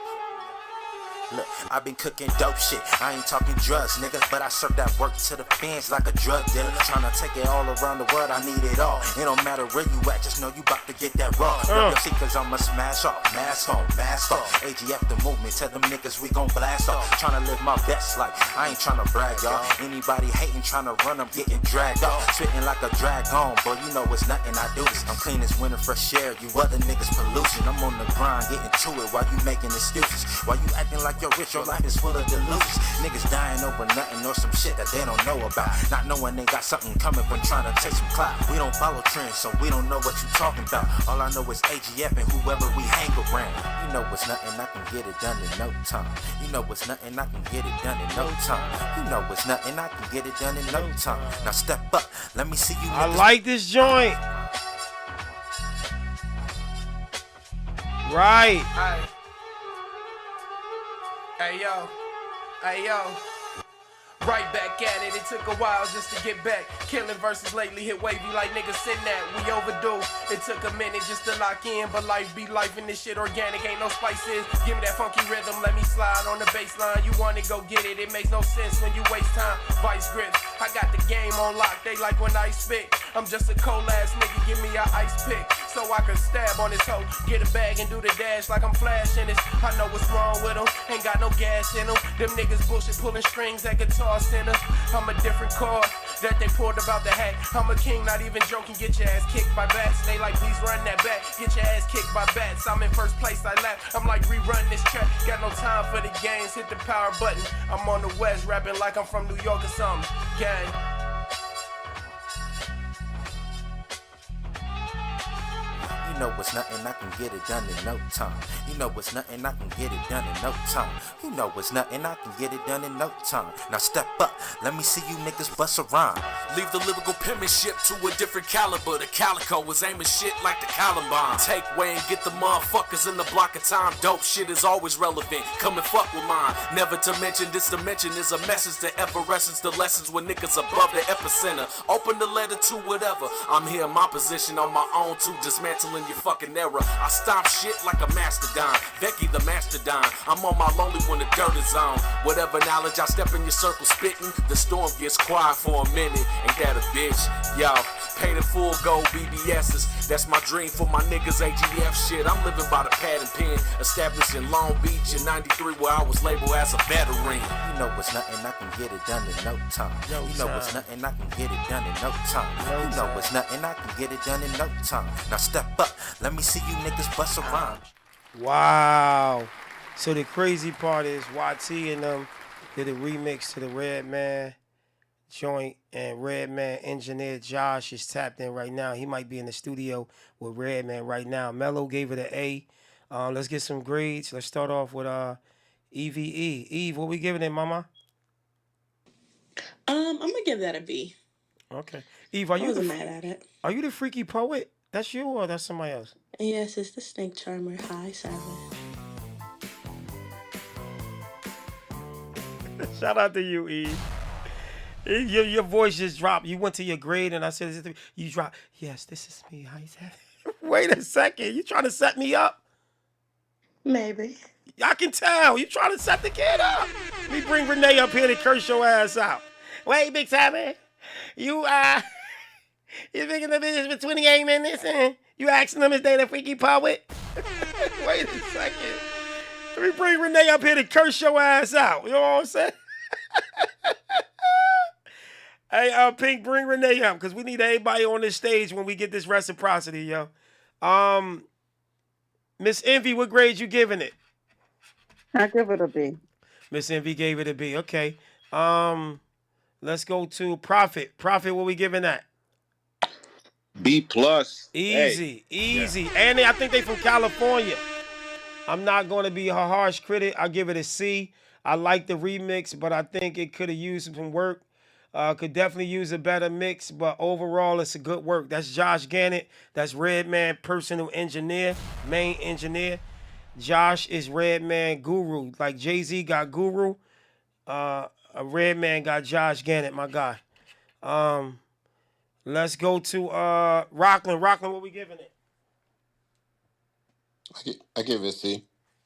Look, I been cooking dope shit. I ain't talking drugs, nigga, but I serve that work to the fans like a drug dealer. Tryna take it all around the world, I need it all. It don't matter where you at, just know you bout to get that raw. Look, see, cause I'ma smash off. Mask on, mask off. AGF the movement, tell them niggas we gon' blast off. Tryna live my best life, I ain't tryna brag, y'all. Anybody hating, tryna run, I'm getting dragged off. Spitting like a dragon, boy, you know it's nothing I do this. I'm clean as winter fresh air, you other niggas pollution. I'm on the grind, getting to it while you making excuses. While you acting like you're rich, your life is full of delusions. Niggas dying over nothing or some shit that they don't know about. Not knowing they got something coming when trying to take some clout. We don't follow trends, so we don't know what you talking about. All I know is AGF and whoever we hang around. You know it's nothing, I can get it done in no time. You know it's nothing, I can get it done in no time. You know it's nothing, I can get it done in no time. Now step up, let me see you. I like this joint. Right. Hey yo, hey yo. Right back at it, it took a while just to get back. Killing verses lately hit wavy like niggas sitting that. We overdue. It took a minute just to lock in, but life be life and this shit organic, ain't no spices. Give me that funky rhythm, let me slide on the bass line. You wanna go get it, it makes no sense when you waste time. Vice grips, I got the game on lock, they like when I spit. I'm just a cold ass nigga, give me a ice pick. So I can stab on this hoe, get a bag and do the dash like I'm flashing this. I know what's wrong with them, ain't got no gas in them. Them niggas bullshit pulling strings at guitar center. I'm a different chord that they poured about the hat. I'm a king, not even joking, get your ass kicked by bats. They like, please run that back, get your ass kicked by bats. I'm in first place, I laugh, I'm like rerun this track. Got no time for the games, hit the power button. I'm on the west, rapping like I'm from New York or something. Gang. You know it's nothing, I can get it done in no time. You know it's nothing, I can get it done in no time. You know it's nothing, I can get it done in no time. Now step up, let me see you niggas bust a rhyme. Leave the lyrical penmanship to a different caliber. The calico was aiming shit like the Columbine. Take way and get the motherfuckers in the block of time. Dope shit is always relevant, come and fuck with mine. Never to mention this dimension is a message to effervescence. The lessons when niggas above the epicenter. Open the letter to whatever. I'm here in my position on my own to dismantling your fucking error. I stomp shit like a mastodon. Becky the mastodon. I'm on my lonely when the dirt is on. Whatever knowledge I step in your circle spitting, the storm gets quiet for a minute. Ain't that a bitch? Yo, paid in full gold BBS's. That's my dream for my niggas AGF shit. I'm living by the pad and pen. Established in Long Beach in 93 where I was labeled as a veteran. You know it's nothing, I can get it done in no time. You know it's nothing, I can get it done in no time. You know it's nothing, I can get it done in no time. Now step up, let me see you niggas bust a rhyme. Wow. So the crazy part is YT and them did a remix to the Redman joint, and Redman engineer Josh is tapped in right now. He might be in the studio with Redman right now. Mello gave it an A. Let's get some grades. Let's start off with EVE. Eve, what we giving it, mama? I'm gonna give that a B. Okay. Eve, are I you wasn't mad at it. Are you the freaky poet? That's you or that's somebody else? Yes, it's the snake charmer. Hi, 7. Shout out to you, Eve. Your voice just dropped. You went to your grade and I said, is it you dropped. Yes, this is me. Hi, 7. Wait a second. You trying to set me up? Maybe. I can tell. You trying to set the kid up. Let me bring Renee up here to curse your ass out. Wait, Big 7. You thinking the business for 28 minutes and you asking them is they the freaky poet? Wait a second. Let me bring Renee up here to curse your ass out. You know what I'm saying? Hey, Pink, bring Renee up because we need everybody on this stage when we get this reciprocity, yo. Miss Envy, what grade you giving it? I give it a B. Miss Envy gave it a B. Okay. Let's go to Prophet. Prophet, what we giving that? B plus. Easy, easy. And I think they from California. I'm not going to be a harsh critic. I'll give it a C. I like the remix, but I think it could have used some work. Could definitely use a better mix, but overall, it's a good work. That's Josh Gannett. That's Redman personal engineer, main engineer. Josh is Redman guru. Like Jay-Z got guru. Redman got Josh Gannett, my guy. Let's go to Rockland. Rockland, what we giving it? I give it a C.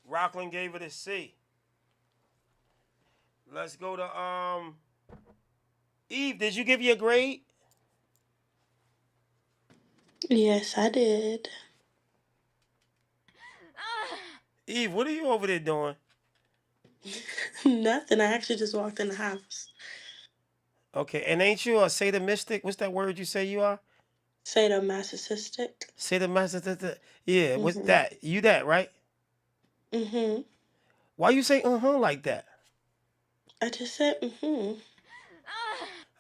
Rockland gave it a C. Let's go to Eve. Did you give you a grade? Yes, I did. Eve, what are you over there doing? Nothing. I actually just walked in the house. Okay, and ain't you a sadomastic? What's that word you say you are? Sadomasochistic. Sadomasochistic. Yeah, what's that? You that, right? Mm-hmm. Why you say like that? I just said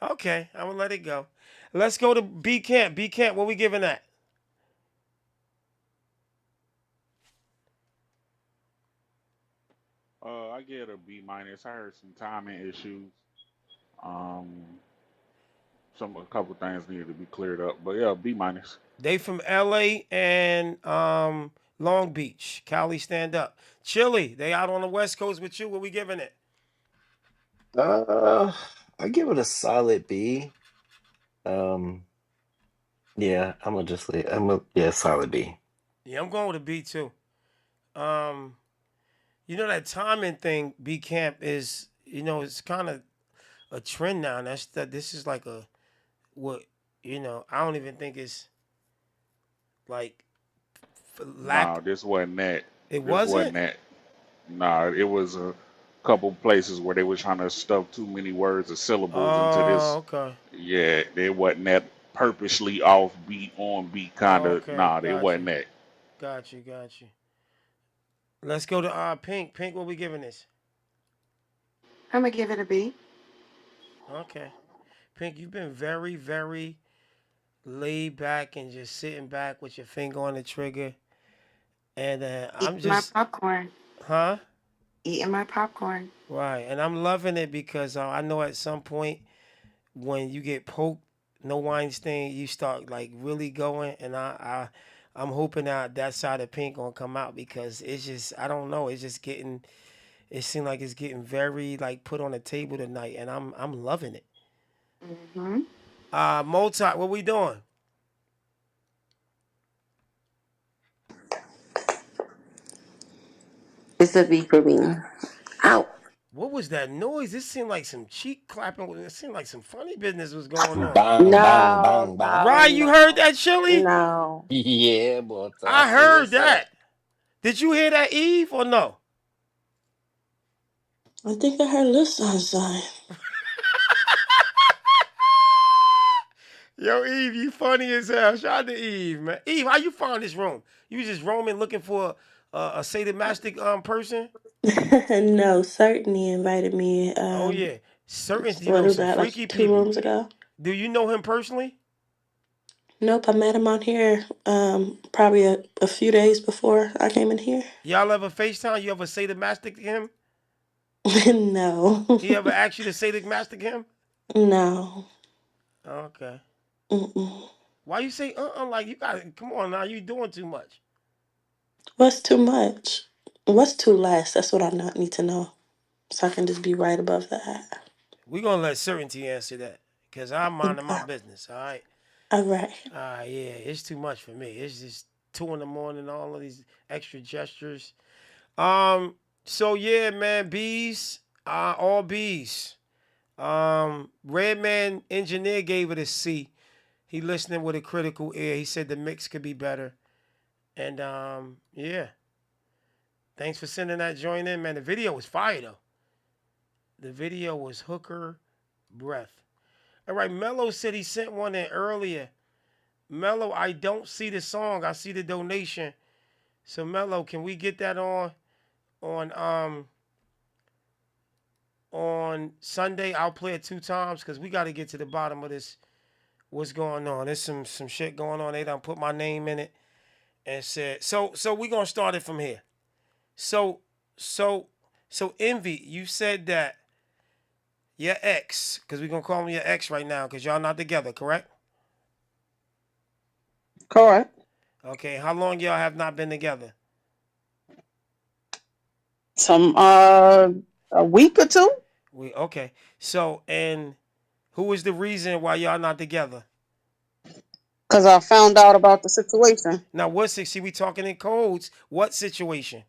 Okay, I'm gonna let it go. Let's go to B Camp. B Camp, what we giving that? I get a B minus. I heard some timing issues. A couple things needed to be cleared up, but yeah, B minus. They from LA and Long Beach. Cali, stand up. Chile, they out on the West Coast with you. What we giving it? Uh, I give it a solid B. Um, yeah, I'm gonna just leave. Yeah, solid B. Yeah, I'm going with a B too. Um, you know that timing thing, B camp is, it's kind of a trend now. And that's that. This is like a what, I don't even think it's like Nah, lack. this wasn't that. It This wasn't wasn't. that. Nah, it was a couple places where they were trying to stuff too many words or syllables into this. Oh, okay. Yeah, it wasn't that purposely off beat, on beat kind Oh, of. okay. Nah, it Got wasn't you. that. Got you. Got you. Let's go to Pink. Pink, what we giving this? I'm gonna give it a B. Okay. Pink, you've been very, very laid back and just sitting back with your finger on the trigger. And I'm Eating my just, popcorn. huh? Eating my popcorn. Right. And I'm loving it because I know at some point when you get poked, no Weinstein, you start like really going. And I'm hoping that side of Pink gonna come out because it's just, I don't know, it's just getting, it seems like it's getting very like put on the table tonight, and I'm loving it. Mm-hmm. Multi, what we doing? It's a B for me. Out. What was that noise? It seemed like some cheek clapping. It seemed like some funny business was going on. Bang, bang, No, bang, no, Right, bang. you heard no, that, Chili? no. Yeah, but I say heard what's up. that. Did you hear that, Eve, or no? I think I heard a little sunshine. Yo, Eve, you funny as hell. Shout out to Eve, man. Eve, how you find this room? You just roaming looking for a sadomastic person? No, certainly invited me. Oh yeah, certain What was some that? Like freaky 2 rooms people. ago. Do you know him personally? Nope, I met him on here. Probably a few days before I came in here. Y'all ever FaceTime? You ever sadomastic him? No, He ever asked you to sadomastic him? no. Okay. Mm-mm. Why you say like you got come on now, you doing too much. What's too much? What's too less? That's what I need to know, so I can just be right above that. We gonna let certainty answer that. Cause I'm minding my Okay. business, all right? All right. Yeah, it's too much for me. It's just 2 in the morning, all of these extra gestures. So yeah, man, bees, all bees. Redman engineer gave it a C. He listening with a critical ear. He said the mix could be better. And yeah. Thanks for sending that joint in, man. The video was fire though. The video was hooker breath. All right, Mello said he sent one in earlier. Mello, I don't see the song. I see the donation. So Mello, can we get that on on Sunday? I'll play it 2 times because we got to get to the bottom of this. What's going on? There's some shit going on. They done put my name in it and said so we gonna start it from here. So Envy, you said that your ex, because we're gonna call him your ex right now, because y'all not together, correct? Correct. Okay, how long y'all have not been together? Some a week or two. Okay. So and who is the reason why y'all not together? Because I found out about the situation. Now what see we talking in codes? What situation?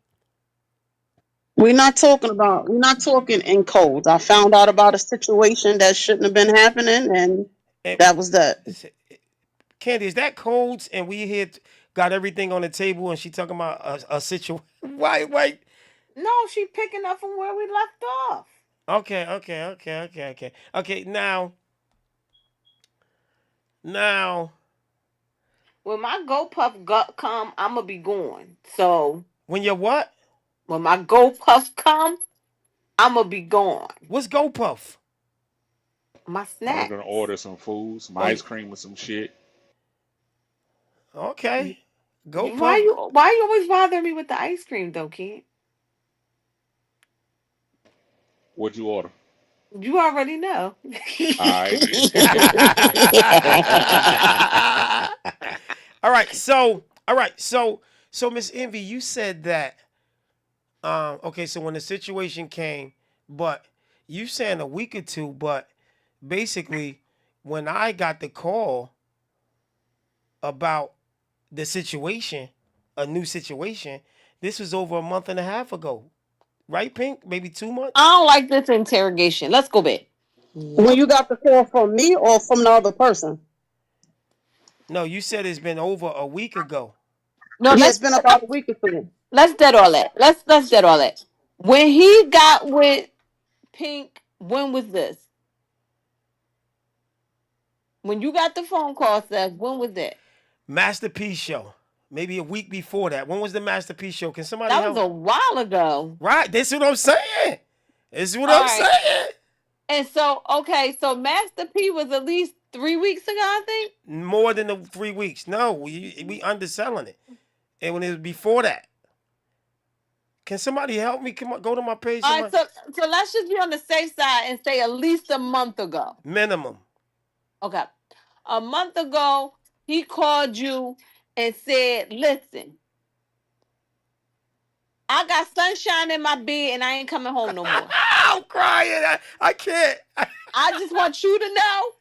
We're not talking in codes. I found out about a situation that shouldn't have been happening, and that was that. Candy, is that codes? And we here got everything on the table, and she talking about a situation. Wait. No, she picking up from where we left off. Okay. Now. When my GoPuff come, I'ma be going. So when your what? When my GoPuff come, I'ma be gone. What's GoPuff? My I snack. was gonna order some food, some ice cream, or some shit. Okay. GoPuff. Why you always bother me with the ice cream though, kid? What'd you order? You already know. Alright. All right. So So Miss Envy, you said that. Okay, so when the situation came, but you saying a week or two, but basically, when I got the call about the situation, a new situation, this was over a month and a half ago, right, Pink? Maybe 2 months. I don't like this interrogation. Let's go back. When you got the call from me or from the other person? No, you said it's been over a week ago. No, Yeah, it's been about a week or two. let's dead all that. Let's dead all that. When he got with Pink, when was this? When you got the phone call, Seth, when was that? Masterpiece show. Maybe a week before that. When was the Masterpiece show? Can somebody That help? was a while ago. Right. That's what I'm saying. This is what All I'm right. saying. And so, okay, so Master P was at least 3 weeks ago, I think. More than the 3 weeks. No, we underselling it. And when it was before that. Can somebody help me? Come on, go to my page. All right, so let's just be on the safe side and say at least a month ago. Minimum. Okay. A month ago, he called you and said, listen, I got sunshine in my bed and I ain't coming home no more. I'm crying. I can't. I just want you to know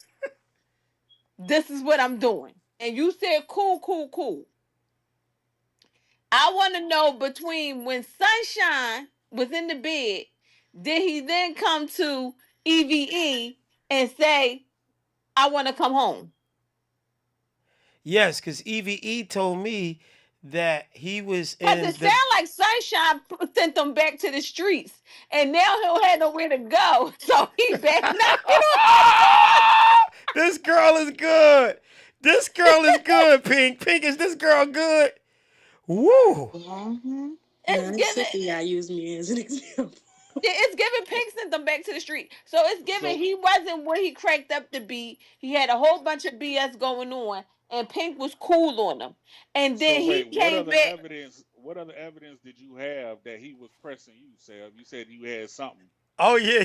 this is what I'm doing. And you said, cool, cool, cool. I want to know between when Sunshine was in the bed, did he then come to EVE and say, I want to come home? Yes, because EVE told me that he was in. Because it sound like Sunshine sent them back to the streets. And now he'll have nowhere to go. So he back now. This girl is good. This girl is good, Pink. Pink, is this girl good? Woo. Mm-hmm. It's giving. Yeah, use me as an example. It's giving Pink sent them back to the street. So it's giving he wasn't what he cracked up to be. He had a whole bunch of BS going on, and Pink was cool on him. And then he came back. What other evidence did you have that he was pressing you, Seb? You said you had something. Oh yeah.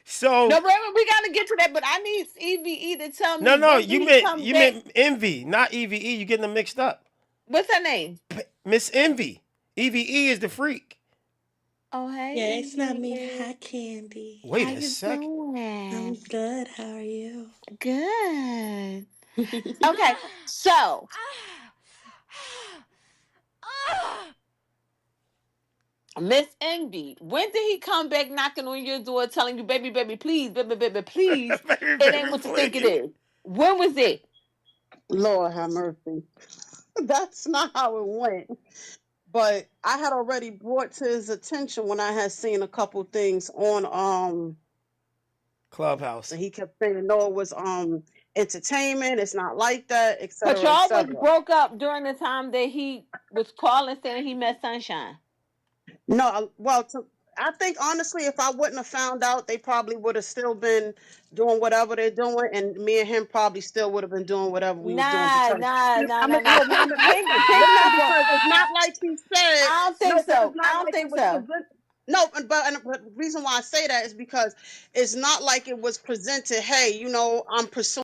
So no, Raymond, we gotta get to that, but I need EVE to tell me. No, you meant Envy, not EVE. You getting them mixed up. What's her name? Miss Envy. EVE is the freak. Oh hey. Yeah, it's not me. Hi, Candy. Wait a second. I'm good. How are you? Good. Okay, so Miss Envy, when did he come back knocking on your door telling you, baby, please, baby, please, it ain't what you think it is? When was it? Lord have mercy. That's not how it went. But I had already brought to his attention when I had seen a couple things on Clubhouse. And he kept saying, no, it was entertainment, it's not like that, etc. But y'all was broke up during the time that he was calling saying he met Sunshine. No, well, I think honestly, if I wouldn't have found out, they probably would have still been doing whatever they're doing, and me and him probably still would have been doing whatever we was doing. Nah. Because it's not like he said. I don't think so. I don't think so. No, but the reason why I say that is because it's not like it was presented, hey, I'm pursuing